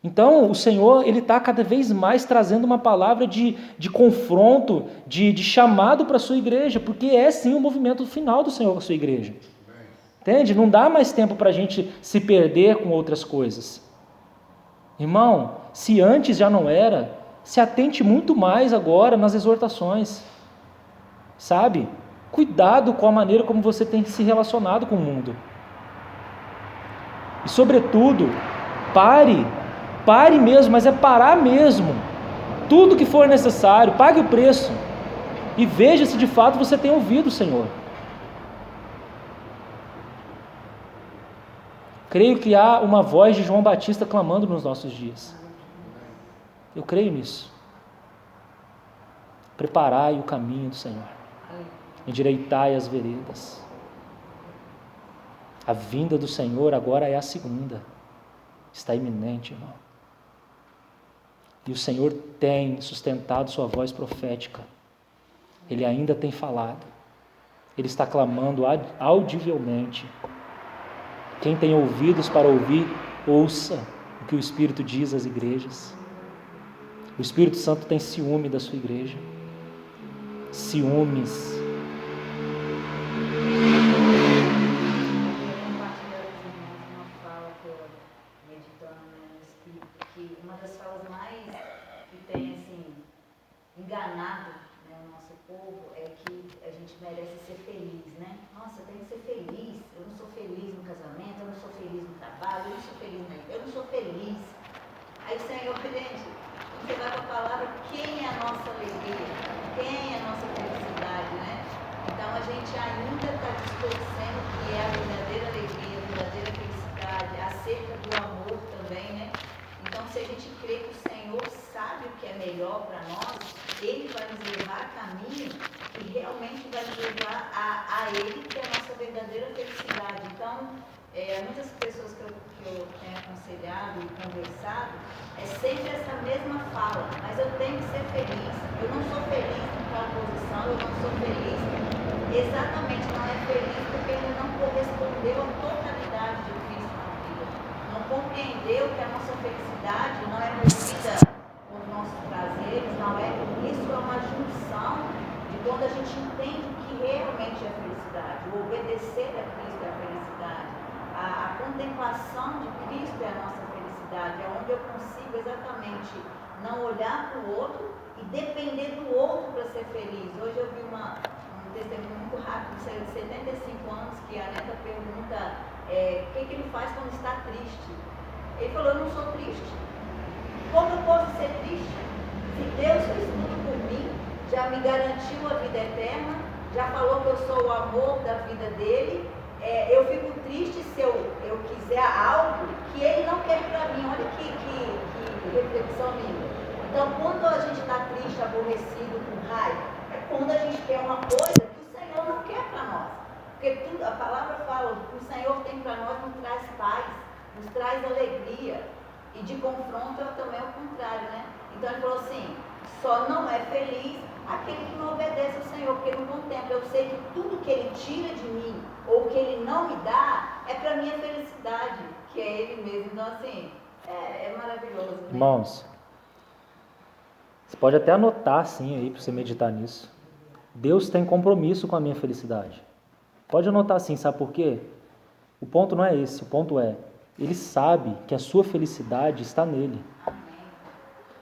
Então o Senhor, Ele está cada vez mais trazendo uma palavra de confronto, de chamado para a sua igreja, porque é sim o movimento final do Senhor com a sua igreja. Entende? Não dá mais tempo para a gente se perder com outras coisas. Irmão, se antes já não era, se atente muito mais agora nas exortações. Sabe? Cuidado com a maneira como você tem se relacionado com o mundo. E sobretudo, pare mesmo, mas é parar mesmo. Tudo que for necessário, pague o preço. E veja se de fato você tem ouvido o Senhor. Creio que há uma voz de João Batista clamando nos nossos dias. Eu creio nisso. Preparai o caminho do Senhor. Endireitai as veredas. A vinda do Senhor agora é a segunda. Está iminente, irmão. E o Senhor tem sustentado sua voz profética. Ele ainda tem falado. Ele está clamando audivelmente. Quem tem ouvidos para ouvir, ouça o que o Espírito diz às igrejas. O Espírito Santo tem ciúme da sua igreja. Ciúmes. Enganado, né, o nosso povo, é que a gente merece ser feliz, né? Nossa, eu tenho que ser feliz. Eu não sou feliz no casamento, eu não sou feliz no trabalho, eu não sou feliz na igreja, eu não sou feliz. Aí o Senhor, gente, você vai com a palavra, quem é a nossa alegria? Quem é a nossa felicidade, né? Então a gente ainda está distorcendo o que é a verdadeira alegria, a verdadeira felicidade, acerca do amor também, né? Então se a gente crê que o Senhor sabe o que é melhor para nós, Ele vai nos levar a caminho que realmente vai nos levar a Ele, que é a nossa verdadeira felicidade. Então, muitas pessoas que eu tenho aconselhado e conversado, é sempre essa mesma fala, mas eu tenho que ser feliz. Eu não sou feliz em tal posição, eu não sou feliz. Exatamente, não é feliz porque ele não correspondeu à totalidade de Cristo na vida. Não compreendeu que a nossa felicidade não é movida os nossos prazeres, não é? Isso é uma junção de quando a gente entende o que realmente é felicidade. O obedecer a Cristo é a felicidade. A contemplação de Cristo é a nossa felicidade. É onde eu consigo exatamente não olhar para o outro e depender do outro para ser feliz. Hoje eu vi um testemunho muito rápido, de 75 anos, que a neta pergunta o que ele faz quando está triste. Ele falou: eu não sou triste. Como eu posso ser triste? Se Deus fez tudo por mim, já me garantiu a vida eterna, já falou que eu sou o amor da vida dele, eu fico triste se eu quiser algo que ele não quer para mim. Olha que reflexão minha. Então, quando a gente está triste, aborrecido, com raiva, é quando a gente quer uma coisa que o Senhor não quer para nós. Porque a palavra fala, o que o Senhor tem para nós nos traz paz, nos traz alegria. E de confronto é também o contrário, né? Então ele falou assim, Só não é feliz aquele que não obedece ao Senhor, porque não contempla. Eu sei que tudo que Ele tira de mim, ou que Ele não me dá, é para minha felicidade, que é Ele mesmo. Então, assim, é maravilhoso, né? Irmãos, você pode até anotar assim aí para você meditar nisso. Deus tem compromisso com a minha felicidade. Pode anotar assim, sabe por quê? O ponto não é esse, o ponto é, Ele sabe que a sua felicidade está nele.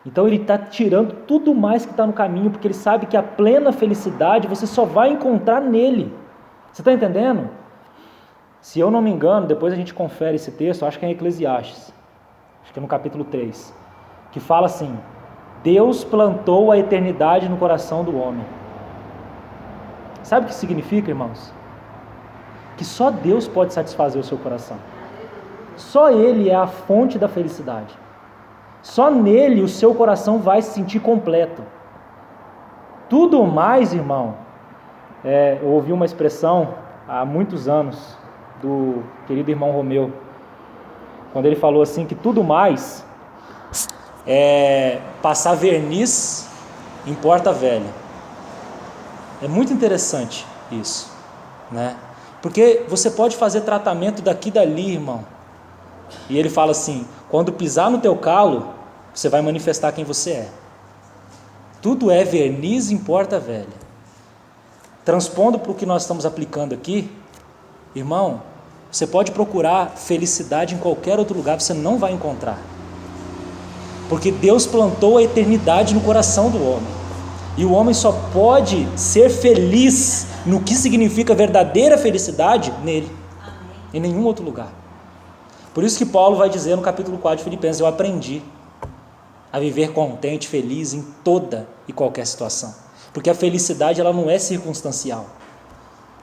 Então Ele está tirando tudo mais que está no caminho, porque Ele sabe que a plena felicidade você só vai encontrar nele. Você está entendendo? Se eu não me engano, depois a gente confere esse texto, acho que é em Eclesiastes, acho que é no capítulo 3, que fala assim: Deus plantou a eternidade no coração do homem. Sabe o que significa, irmãos? Que só Deus pode satisfazer o seu coração. Só Ele é a fonte da felicidade. Só nele o seu coração vai se sentir completo. Tudo mais, irmão, eu ouvi uma expressão há muitos anos do querido irmão Romeu, quando ele falou assim que tudo mais é passar verniz em porta velha. É muito interessante isso, né? Porque você pode fazer tratamento daqui e dali, irmão. E ele fala assim: quando pisar no teu calo, você vai manifestar quem você é. Tudo é verniz em porta velha. Transpondo para o que nós estamos aplicando aqui, irmão, você pode procurar felicidade em qualquer outro lugar, você não vai encontrar. Porque Deus plantou a eternidade no coração do homem. E o homem só pode ser feliz no que significa verdadeira felicidade nele. Em nenhum outro lugar. Por isso que Paulo vai dizer no capítulo 4 de Filipenses: eu aprendi a viver contente, feliz em toda e qualquer situação. Porque a felicidade ela não é circunstancial,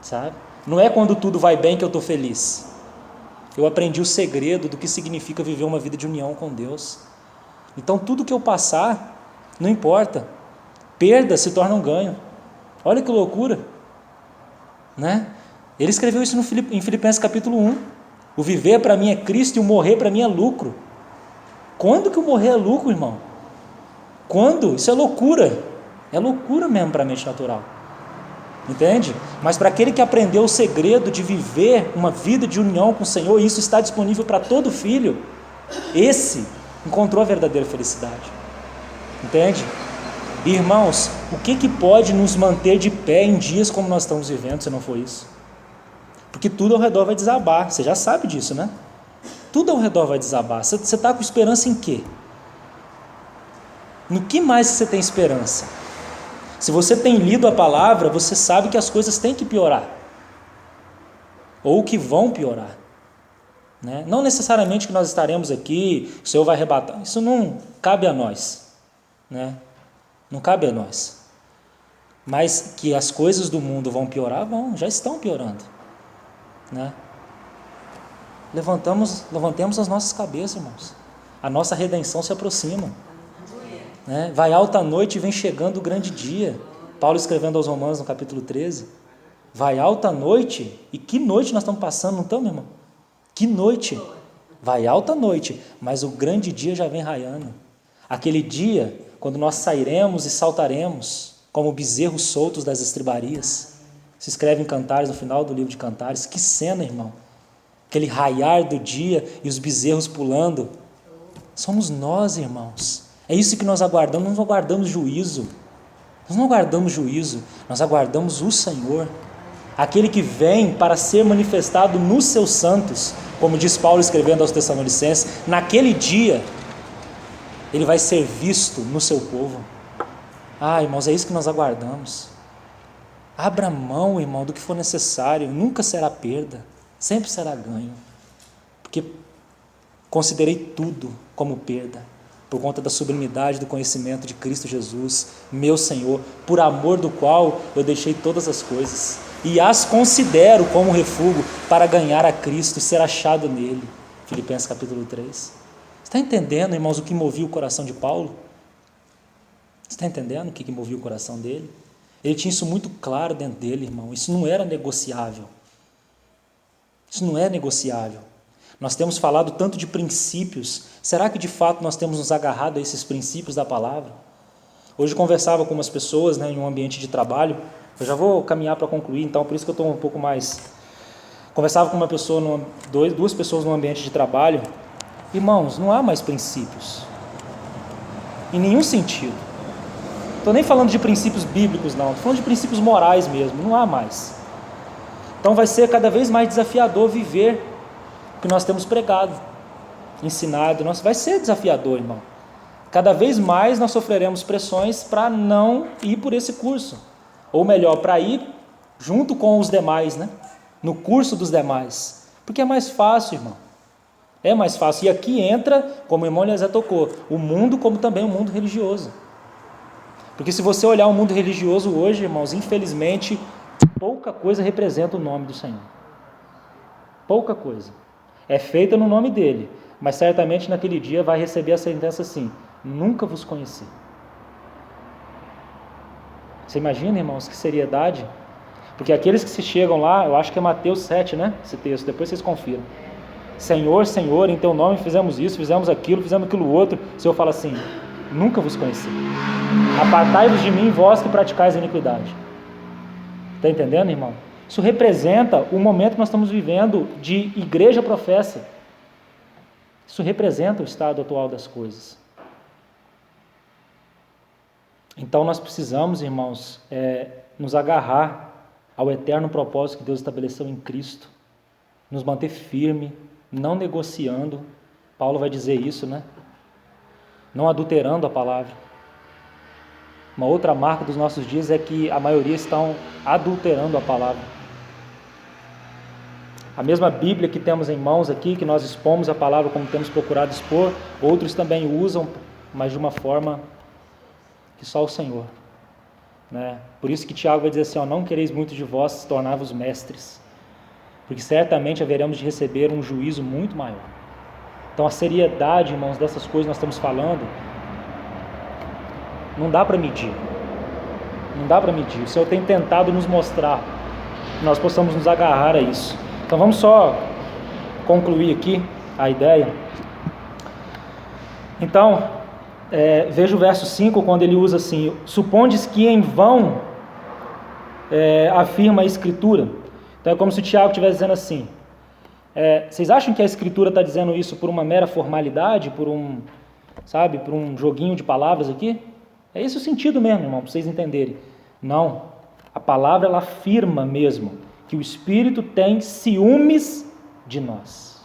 sabe? Não é quando tudo vai bem que eu estou feliz. Eu aprendi o segredo do que significa viver uma vida de união com Deus. Então tudo que eu passar, não importa. Perda se torna um ganho. Olha que loucura, né? Ele escreveu isso em Filipenses capítulo 1. O viver para mim é Cristo e o morrer para mim é lucro. Quando que o morrer é lucro, irmão? Quando? Isso é loucura. É loucura mesmo para a mente natural. Entende? Mas para aquele que aprendeu o segredo de viver uma vida de união com o Senhor, e isso está disponível para todo filho, esse encontrou a verdadeira felicidade. Entende? E, irmãos, o que pode nos manter de pé em dias como nós estamos vivendo, se não for isso? Porque tudo ao redor vai desabar. Você já sabe disso, né? Tudo ao redor vai desabar. Você está com esperança em quê? No que mais você tem esperança? Se você tem lido a palavra, você sabe que as coisas têm que piorar. Ou que vão piorar. Né? Não necessariamente que nós estaremos aqui, o Senhor vai arrebatar. Isso não cabe a nós. Né? Não cabe a nós. Mas que as coisas do mundo vão piorar, vão, já estão piorando. Né? Levantemos as nossas cabeças, irmãos. A nossa redenção se aproxima. Né? Vai alta a noite e vem chegando o grande dia. Paulo escrevendo aos Romanos no capítulo 13. Vai alta a noite, e que noite nós estamos passando, não estamos, irmão? Que noite! Vai alta a noite, mas o grande dia já vem raiando. Aquele dia, quando nós sairemos e saltaremos, como bezerros soltos das estribarias. Se escreve em Cantares, no final do livro de Cantares. Que cena, irmão! Aquele raiar do dia e os bezerros pulando. Somos nós, irmãos. É isso que nós aguardamos. Nós não aguardamos juízo. Nós não aguardamos juízo. Nós aguardamos o Senhor. Aquele que vem para ser manifestado nos seus santos. Como diz Paulo escrevendo aos Tessalonicenses. Naquele dia, ele vai ser visto no seu povo. Ah, irmãos, é isso que nós aguardamos. Abra mão, irmão, do que for necessário. Nunca será perda. Sempre será ganho. Porque considerei tudo como perda, por conta da sublimidade do conhecimento de Cristo Jesus, meu Senhor, por amor do qual eu deixei todas as coisas, e as considero como refúgio para ganhar a Cristo e ser achado nele. Filipenses capítulo 3. Está entendendo, irmãos, o que movia o coração de Paulo? Está entendendo o que movia o coração dele? Ele tinha isso muito claro dentro dele, irmão. Isso não era negociável. Isso não é negociável. Nós temos falado tanto de princípios. Será que de fato nós temos nos agarrado a esses princípios da palavra? Hoje eu conversava com umas pessoas, né, em um ambiente de trabalho. Eu já vou caminhar para concluir, então por isso que eu estou um pouco mais... Conversava com uma pessoa, duas pessoas num ambiente de trabalho. Irmãos, não há mais princípios. Em nenhum sentido. Estou nem falando de princípios bíblicos, não. Estou falando de princípios morais mesmo. Não há mais. Então vai ser cada vez mais desafiador viver o que nós temos pregado, ensinado. Vai ser desafiador, irmão. Cada vez mais nós sofreremos pressões para não ir por esse curso. Ou melhor, para ir junto com os demais, né? No curso dos demais. Porque é mais fácil, irmão. É mais fácil. E aqui entra, como o irmão Eliezer tocou, o mundo como também o mundo religioso. Porque se você olhar o mundo religioso hoje, irmãos, infelizmente, pouca coisa representa o nome do Senhor. Pouca coisa. É feita no nome dele, mas certamente naquele dia vai receber a sentença assim: nunca vos conheci. Você imagina, irmãos, que seriedade? Porque aqueles que se chegam lá, eu acho que é Mateus 7, né? Esse texto, depois vocês confiram. Senhor, Senhor, em teu nome fizemos isso, fizemos aquilo outro. O Senhor fala assim: nunca vos conheci. Apartai-vos de mim, vós que praticais a iniquidade. Está entendendo, irmão? Isso representa o momento que nós estamos vivendo de igreja professa. Isso representa o estado atual das coisas. Então nós precisamos, irmãos, nos agarrar ao eterno propósito que Deus estabeleceu em Cristo, nos manter firme, não negociando. Paulo vai dizer isso, né? Não adulterando a palavra. Uma outra marca dos nossos dias é que a maioria estão adulterando a palavra. A mesma Bíblia que temos em mãos aqui, que nós expomos a palavra como temos procurado expor, outros também usam, mas de uma forma que só o Senhor, né? Por isso que Tiago vai dizer assim: não quereis muito de vós tornar-vos mestres, porque certamente haveremos de receber um juízo muito maior. Então a seriedade, irmãos, dessas coisas que nós estamos falando, não dá para medir. Não dá para medir. O Senhor tem tentado nos mostrar que nós possamos nos agarrar a isso. Então vamos só concluir aqui a ideia. Então, veja o verso 5, quando ele usa assim: supondes que em vão afirma a Escritura. Então é como se o Tiago estivesse dizendo assim: vocês acham que a Escritura está dizendo isso por uma mera formalidade, por um joguinho de palavras aqui? É esse o sentido mesmo, irmão, para vocês entenderem. Não, a palavra ela afirma mesmo que o Espírito tem ciúmes de nós.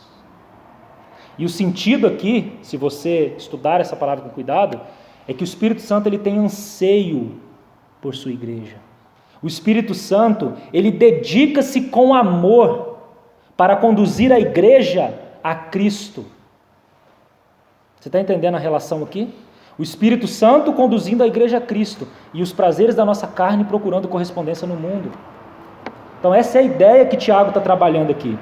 E o sentido aqui, se você estudar essa palavra com cuidado, é que o Espírito Santo ele tem anseio por sua igreja. O Espírito Santo, ele dedica-se com amor para conduzir a igreja a Cristo. Você está entendendo a relação aqui? O Espírito Santo conduzindo a igreja a Cristo e os prazeres da nossa carne procurando correspondência no mundo. Então essa é a ideia que Tiago está trabalhando aqui.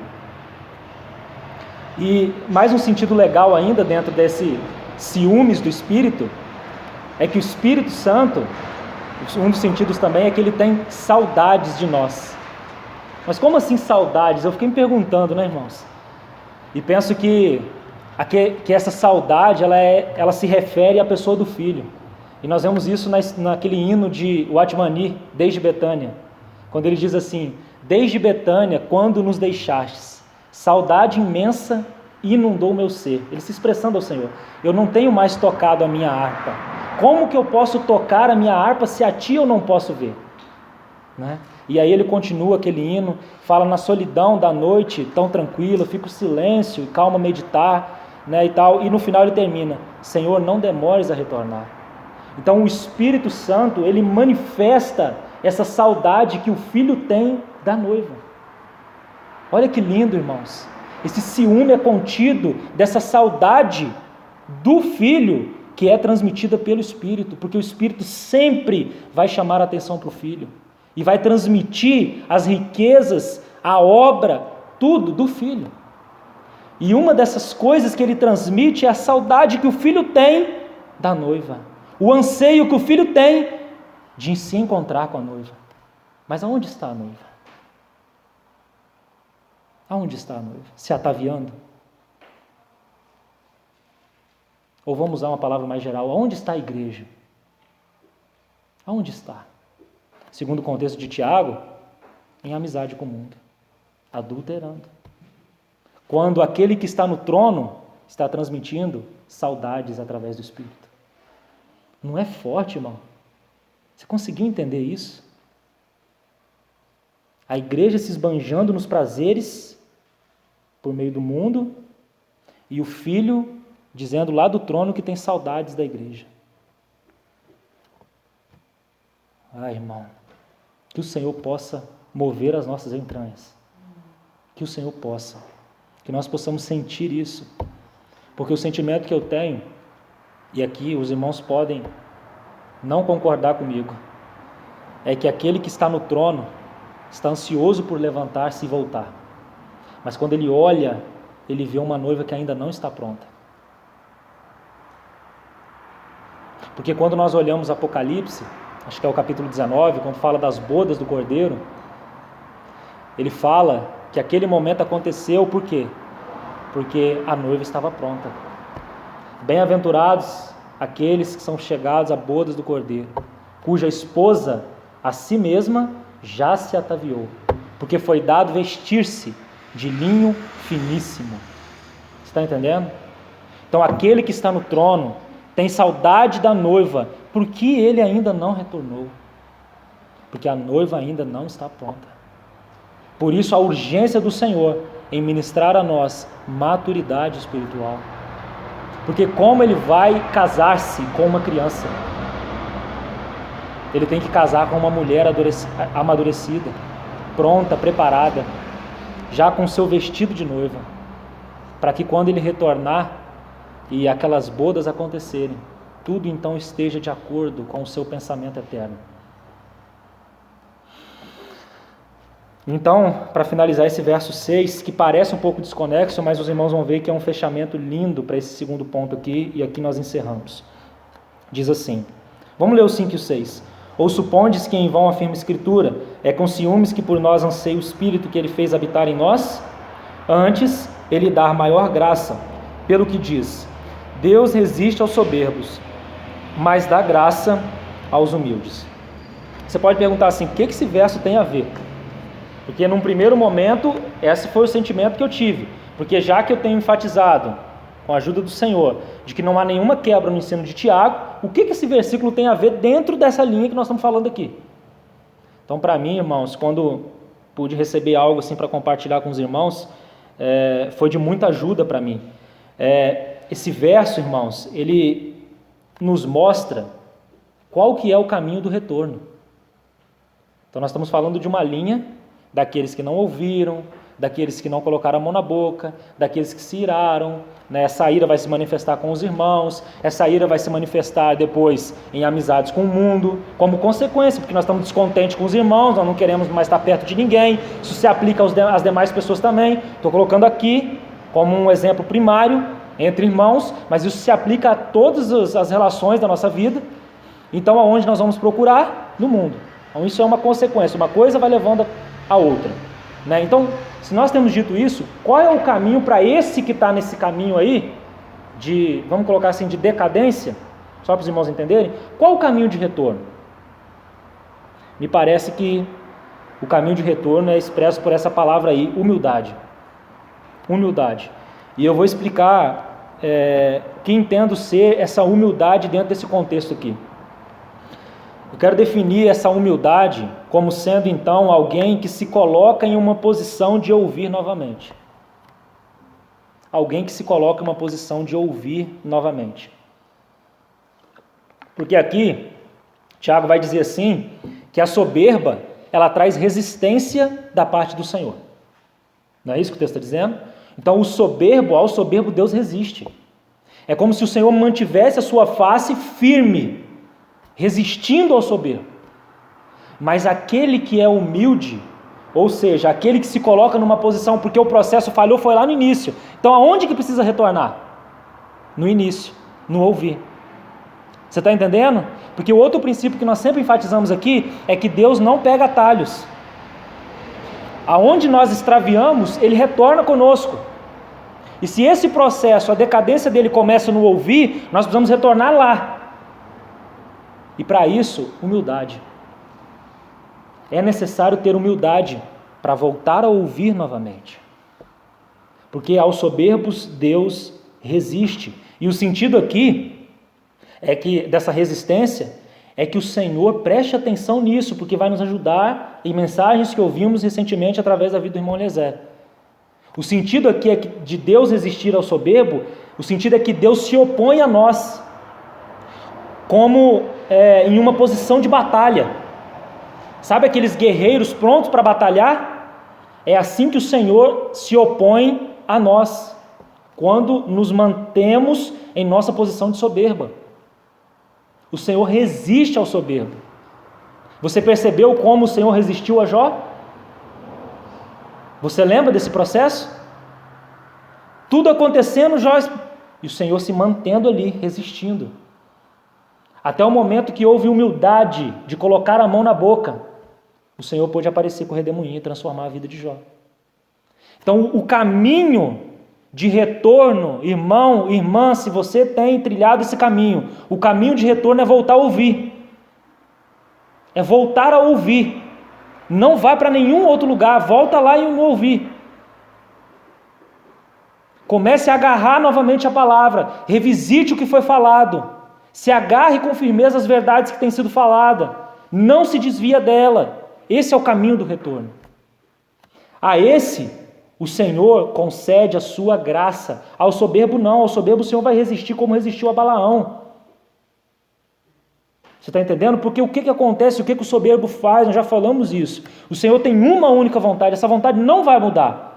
E mais um sentido legal ainda dentro desse ciúmes do Espírito, é que o Espírito Santo, um dos sentidos também é que ele tem saudades de nós. Mas como assim saudades? Eu fiquei me perguntando, né, irmãos? E penso que essa saudade, ela se refere à pessoa do Filho. E nós vemos isso naquele hino de Watmani, Desde Betânia, quando ele diz assim: desde Betânia, quando nos deixastes, saudade imensa inundou o meu ser. Ele se expressando ao Senhor: eu não tenho mais tocado a minha harpa. Como que eu posso tocar a minha harpa se a ti eu não posso ver? Né? E aí ele continua aquele hino, fala: na solidão da noite tão tranquila, fico silêncio e calma a meditar, né, e tal. E no final ele termina: Senhor, não demores a retornar. Então o Espírito Santo, ele manifesta essa saudade que o Filho tem da noiva. Olha que lindo, irmãos. Esse ciúme é contido dessa saudade do Filho que é transmitida pelo Espírito, porque o Espírito sempre vai chamar a atenção para o Filho e vai transmitir as riquezas, a obra, tudo do Filho. E uma dessas coisas que ele transmite é a saudade que o Filho tem da noiva, o anseio que o Filho tem de se encontrar com a noiva. Mas aonde está a noiva? Aonde está a noiva? Se ataviando? Ou vamos usar uma palavra mais geral: aonde está a igreja? Aonde está? Segundo o contexto de Tiago, em amizade com o mundo, adulterando. Quando aquele que está no trono está transmitindo saudades através do Espírito. Não é forte, irmão? Você conseguiu entender isso? A igreja se esbanjando nos prazeres por meio do mundo e o filho dizendo lá do trono que tem saudades da igreja. Ah, irmão, que o Senhor possa mover as nossas entranhas. Que o Senhor possa. Que nós possamos sentir isso. Porque o sentimento que eu tenho, e aqui os irmãos podem não concordar comigo, é que aquele que está no trono está ansioso por levantar-se e voltar. Mas quando ele olha, ele vê uma noiva que ainda não está pronta. Porque quando nós olhamos Apocalipse, acho que é o capítulo 19, quando fala das bodas do Cordeiro, ele fala que aquele momento aconteceu por quê? Porque a noiva estava pronta. Bem-aventurados aqueles que são chegados a bodas do Cordeiro, cuja esposa a si mesma já se ataviou, porque foi dado vestir-se de linho finíssimo. Está entendendo? Então aquele que está no trono tem saudade da noiva, porque ele ainda não retornou, porque a noiva ainda não está pronta. Por isso a urgência do Senhor em ministrar a nós maturidade espiritual. Porque como ele vai casar-se com uma criança? Ele tem que casar com uma mulher amadurecida, pronta, preparada, já com seu vestido de noiva, para que quando ele retornar e aquelas bodas acontecerem, tudo então esteja de acordo com o seu pensamento eterno. Então, para finalizar esse verso 6, que parece um pouco desconexo, mas os irmãos vão ver que é um fechamento lindo para esse segundo ponto aqui, e aqui nós encerramos. Diz assim, vamos ler o 5 e o 6. Ou supondes que em vão afirma a Escritura, é com ciúmes que por nós anseia o Espírito que ele fez habitar em nós? Antes, ele dá maior graça, pelo que diz, Deus resiste aos soberbos, mas dá graça aos humildes. Você pode perguntar assim, o que esse verso tem a ver? Porque num primeiro momento, esse foi o sentimento que eu tive. Porque já que eu tenho enfatizado, com a ajuda do Senhor, de que não há nenhuma quebra no ensino de Tiago, o que esse versículo tem a ver dentro dessa linha que nós estamos falando aqui? Então, para mim, irmãos, quando pude receber algo assim para compartilhar com os irmãos, foi de muita ajuda para mim. Esse verso, irmãos, ele nos mostra qual que é o caminho do retorno. Então, nós estamos falando de uma linha daqueles que não ouviram, daqueles que não colocaram a mão na boca, daqueles que se iraram, né? Essa ira vai se manifestar com os irmãos, essa ira vai se manifestar depois em amizades com o mundo, como consequência, porque nós estamos descontentes com os irmãos, nós não queremos mais estar perto de ninguém, isso se aplica às demais pessoas também. Estou colocando aqui como um exemplo primário entre irmãos, mas isso se aplica a todas as relações da nossa vida. Então, aonde nós vamos procurar? No mundo. Então, isso é uma consequência, uma coisa vai levando a outra, né? Então, se nós temos dito isso, qual é o caminho para esse que está nesse caminho aí, de, vamos colocar assim, de decadência, só para os irmãos entenderem, qual o caminho de retorno? Me parece que o caminho de retorno é expresso por essa palavra aí, humildade. Humildade. E eu vou explicar o que entendo ser essa humildade dentro desse contexto aqui. Eu quero definir essa humildade como sendo, então, alguém que se coloca em uma posição de ouvir novamente. Alguém que se coloca em uma posição de ouvir novamente. Porque aqui, Tiago vai dizer assim, que a soberba, ela traz resistência da parte do Senhor. Não é isso que o texto está dizendo? Então, ao soberbo Deus resiste. É como se o Senhor mantivesse a sua face firme, resistindo ao soberbo. Mas aquele que é humilde, ou seja, aquele que se coloca numa posição, porque o processo falhou, foi lá no início. Então aonde que precisa retornar? No início, no ouvir. Você está entendendo? Porque o outro princípio que nós sempre enfatizamos aqui é que Deus não pega atalhos. Aonde nós extraviamos, Ele retorna conosco. E se esse processo, a decadência dele começa no ouvir, nós precisamos retornar lá. E para isso, humildade. É necessário ter humildade para voltar a ouvir novamente. Porque aos soberbos Deus resiste. E o sentido aqui é que dessa resistência é que o Senhor preste atenção nisso, porque vai nos ajudar em mensagens que ouvimos recentemente através da vida do irmão Eliezer. O sentido aqui é que de Deus resistir ao soberbo, o sentido é que Deus se opõe a nós, como em uma posição de batalha. Sabe aqueles guerreiros prontos para batalhar? É assim que o Senhor se opõe a nós, quando nos mantemos em nossa posição de soberba. O Senhor resiste ao soberbo. Você percebeu como o Senhor resistiu a Jó? Você lembra desse processo? Tudo acontecendo, Jó, e o Senhor se mantendo ali, resistindo. Até o momento que houve humildade de colocar a mão na boca, o Senhor pôde aparecer com o redemoinho e transformar a vida de Jó. Então, o caminho de retorno, irmão, irmã, se você tem trilhado esse caminho, o caminho de retorno é voltar a ouvir. É voltar a ouvir. Não vai para nenhum outro lugar, volta lá e não ouvir. Comece a agarrar novamente a palavra, revisite o que foi falado, se agarre com firmeza às verdades que têm sido faladas, não se desvia dela. Esse é o caminho do retorno. A esse, o Senhor concede a sua graça. Ao soberbo não, ao soberbo o Senhor vai resistir como resistiu a Balaão. Você está entendendo? Porque o que acontece, o que o soberbo faz, nós já falamos isso. O Senhor tem uma única vontade, essa vontade não vai mudar.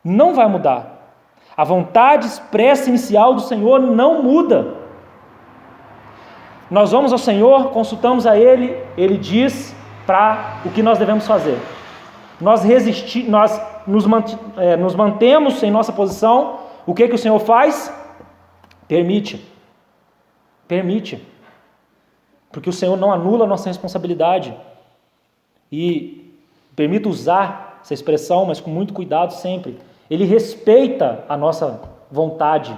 Não vai mudar. A vontade expressa inicial do Senhor não muda. Nós vamos ao Senhor, consultamos a Ele, Ele diz para o que nós devemos fazer. Nós nos mantemos em nossa posição. O que o Senhor faz? Permite. Porque o Senhor não anula a nossa responsabilidade. E permito usar essa expressão, mas com muito cuidado sempre. Ele respeita a nossa vontade.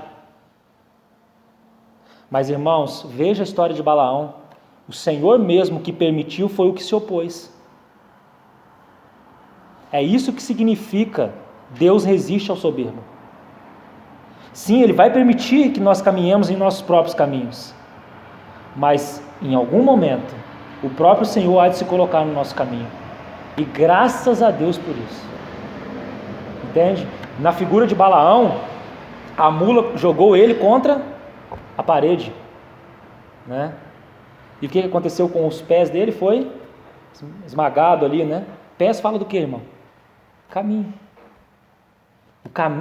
Mas, irmãos, veja a história de Balaão. O Senhor mesmo que permitiu foi o que se opôs. É isso que significa Deus resiste ao soberbo. Sim, Ele vai permitir que nós caminhemos em nossos próprios caminhos. Mas, em algum momento, o próprio Senhor há de se colocar no nosso caminho. E graças a Deus por isso. Entende? Na figura de Balaão, a mula jogou ele contra a parede. Né? E o que aconteceu com os pés dele? Foi esmagado ali, né? Pés fala do que, irmão? Caminho.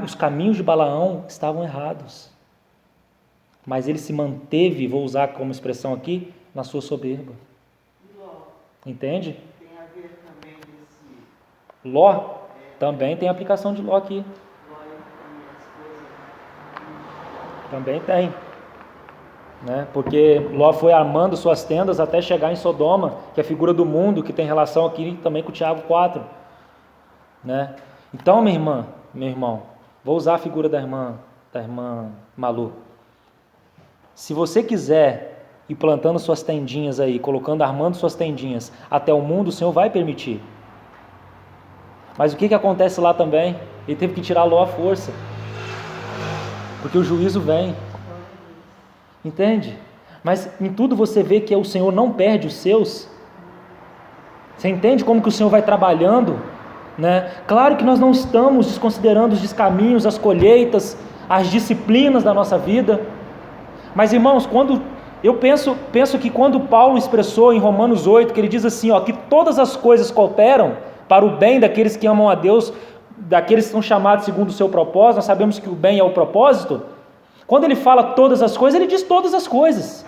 Os caminhos de Balaão estavam errados. Mas ele se manteve, vou usar como expressão aqui, na sua soberba. Entende? Tem a ver também desse... Ló, também tem aplicação de Ló aqui. Também tem. Né? Porque Ló foi armando suas tendas até chegar em Sodoma, que é a figura do mundo, que tem relação aqui também com o Tiago 4. Né? Então, minha irmã, meu irmão, vou usar a figura da irmã Malu. Se você quiser ir plantando suas tendinhas aí, armando suas tendinhas até o mundo, o Senhor vai permitir. Mas o que acontece lá também? Ele teve que tirar Ló à força. Porque o juízo vem. Entende? Mas em tudo você vê que o Senhor não perde os seus. Você entende como que o Senhor vai trabalhando? Né? Claro que nós não estamos desconsiderando os descaminhos, as colheitas, as disciplinas da nossa vida. Mas, irmãos, eu penso que quando Paulo expressou em Romanos 8, que ele diz assim, que todas as coisas cooperam para o bem daqueles que amam a Deus, daqueles que são chamados segundo o seu propósito, nós sabemos que o bem é o propósito. Quando ele fala todas as coisas, ele diz todas as coisas.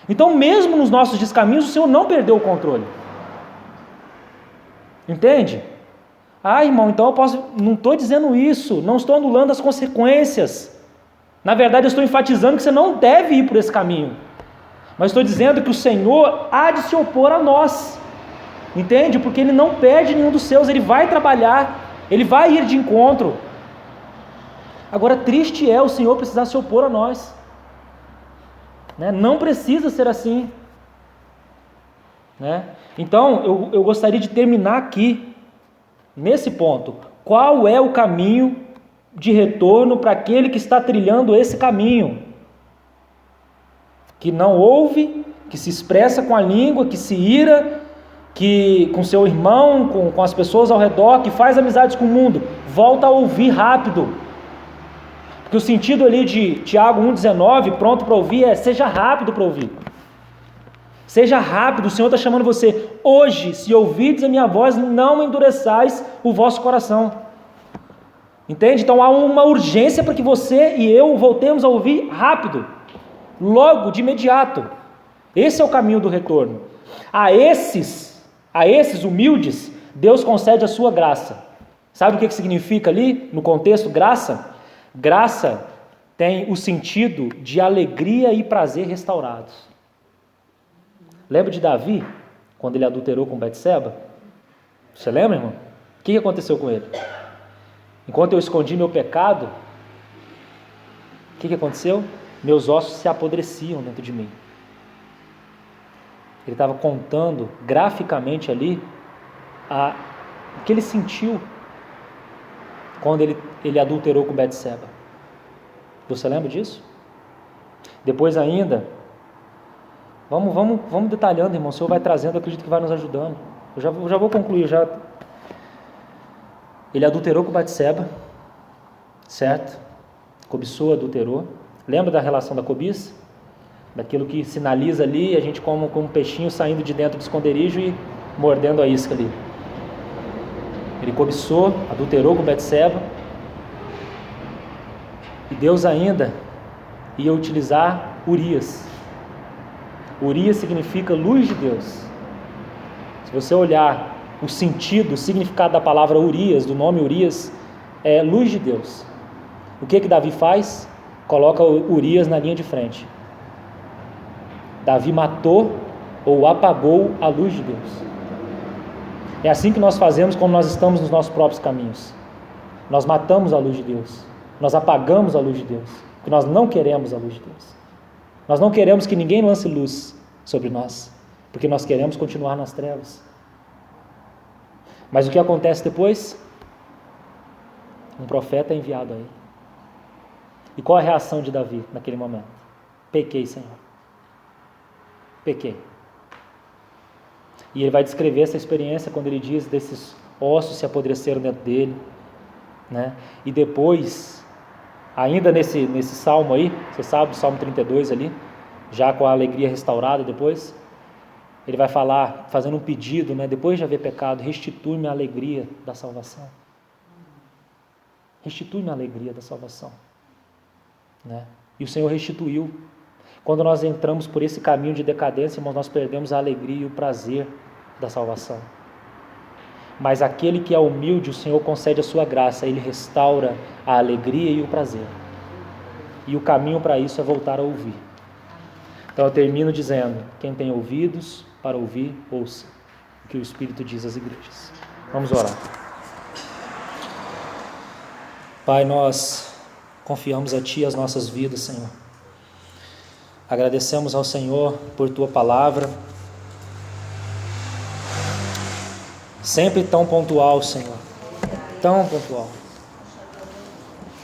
Então, mesmo nos nossos descaminhos, o Senhor não perdeu o controle. Entende? Irmão, então não estou dizendo isso, não estou anulando as consequências. Na verdade, eu estou enfatizando que você não deve ir por esse caminho. Mas estou dizendo que o Senhor há de se opor a nós. Entende? Porque Ele não perde nenhum dos seus, Ele vai trabalhar, Ele vai ir de encontro. Agora, triste é o Senhor precisar se opor a nós. né? Não precisa ser assim, né? Então, eu gostaria de terminar aqui, nesse ponto. Qual é o caminho de retorno para aquele que está trilhando esse caminho? Que não ouve, que se expressa com a língua, que se ira, que com seu irmão, com as pessoas ao redor, que faz amizades com o mundo. Volta a ouvir rápido. Porque o sentido ali de Tiago 1,19, pronto para ouvir, é seja rápido para ouvir. Seja rápido, o Senhor está chamando você. Hoje, se ouvides a minha voz, não endureçais o vosso coração. Entende? Então há uma urgência para que você e eu voltemos a ouvir rápido. Logo, de imediato. Esse é o caminho do retorno. A esses humildes, Deus concede a sua graça. Sabe o que significa ali, no contexto, graça? Graça tem o sentido de alegria e prazer restaurados. Lembra de Davi, quando ele adulterou com Betseba? Você lembra, irmão? O que aconteceu com ele? Enquanto eu escondi meu pecado, o que aconteceu? Meus ossos se apodreciam dentro de mim. Ele estava contando graficamente ali o que ele sentiu quando ele adulterou com Betseba. Você lembra disso? Depois ainda, vamos detalhando, irmão. O Senhor vai trazendo, eu acredito que vai nos ajudando. Eu já vou concluir. Ele adulterou com Betseba, certo? Cobiçou, adulterou. Lembra da relação da cobiça? Daquilo que sinaliza ali, a gente como um peixinho saindo de dentro do esconderijo e mordendo a isca ali. Ele cobiçou, adulterou com Betseba. E Deus ainda ia utilizar Urias. Urias significa luz de Deus. Se você olhar o sentido, o significado da palavra Urias, do nome Urias, é luz de Deus. O que Davi faz? Coloca Urias na linha de frente. Davi matou ou apagou a luz de Deus. É assim que nós fazemos quando nós estamos nos nossos próprios caminhos. Nós matamos a luz de Deus. Nós apagamos a luz de Deus. Porque nós não queremos a luz de Deus. Nós não queremos que ninguém lance luz sobre nós. Porque nós queremos continuar nas trevas. Mas o que acontece depois? Um profeta é enviado a ele. E qual a reação de Davi naquele momento? Pequei, Senhor. Pequei. E ele vai descrever essa experiência quando ele diz desses ossos se apodreceram dentro dele, né? E depois, ainda nesse salmo aí, você sabe, o Salmo 32 ali, já com a alegria restaurada depois, ele vai falar, fazendo um pedido, né? Depois de haver pecado, restitui-me a alegria da salvação. Restitui-me a alegria da salvação, né? E o Senhor restituiu. Quando nós entramos por esse caminho de decadência, irmãos, nós perdemos a alegria e o prazer da salvação. Mas aquele que é humilde, o Senhor concede a sua graça, Ele restaura a alegria e o prazer. E o caminho para isso é voltar a ouvir. Então eu termino dizendo, quem tem ouvidos para ouvir, ouça o que o Espírito diz às igrejas. Vamos orar. Pai, nós confiamos a Ti as nossas vidas, Senhor. Agradecemos ao Senhor por Tua palavra, sempre tão pontual, Senhor, tão pontual,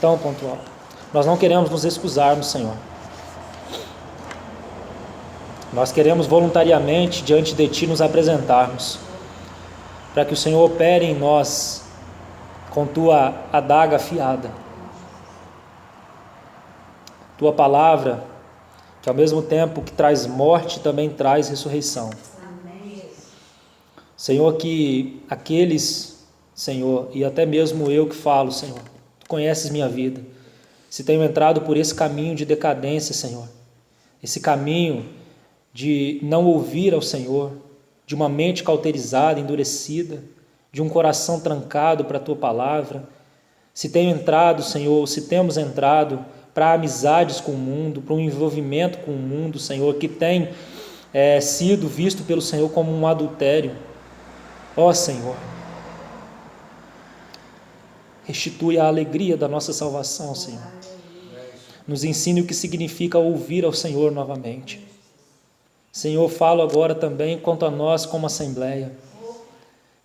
tão pontual. Nós não queremos nos excusarmos, Senhor. Nós queremos voluntariamente diante de Ti nos apresentarmos, para que o Senhor opere em nós com Tua adaga afiada, Tua palavra, que ao mesmo tempo que traz morte, também traz ressurreição. Amém. Senhor, que aqueles, Senhor, e até mesmo eu que falo, Senhor, Tu conheces minha vida, se tenho entrado por esse caminho de decadência, Senhor, esse caminho de não ouvir ao Senhor, de uma mente cauterizada, endurecida, de um coração trancado para a Tua palavra, se tenho entrado, Senhor, se temos entrado para amizades com o mundo, para um envolvimento com o mundo, Senhor, que tem sido visto pelo Senhor como um adultério. Ó Senhor, restitui a alegria da nossa salvação, Senhor. Nos ensine o que significa ouvir ao Senhor novamente. Senhor, falo agora também quanto a nós como Assembleia.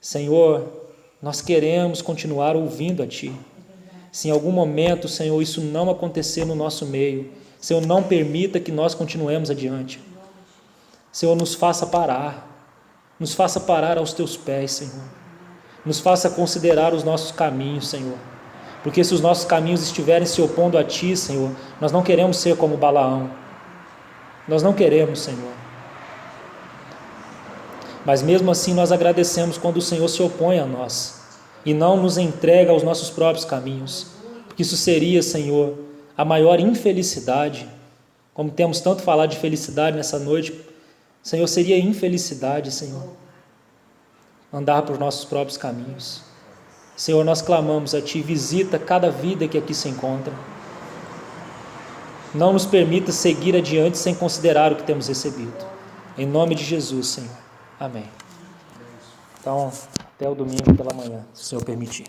Senhor, nós queremos continuar ouvindo a Ti. Se em algum momento, Senhor, isso não acontecer no nosso meio, Senhor, não permita que nós continuemos adiante. Senhor, nos faça parar aos Teus pés, Senhor. Nos faça considerar os nossos caminhos, Senhor. Porque se os nossos caminhos estiverem se opondo a Ti, Senhor, nós não queremos ser como Balaão. Nós não queremos, Senhor. Mas mesmo assim nós agradecemos quando o Senhor se opõe a nós e não nos entrega aos nossos próprios caminhos. Porque isso seria, Senhor, a maior infelicidade. Como temos tanto falado de felicidade nessa noite, Senhor, seria infelicidade, Senhor, andar por nossos próprios caminhos. Senhor, nós clamamos a Ti, visita cada vida que aqui se encontra. Não nos permita seguir adiante sem considerar o que temos recebido. Em nome de Jesus, Senhor. Amém. Então, até o domingo pela manhã, se o Senhor permitir.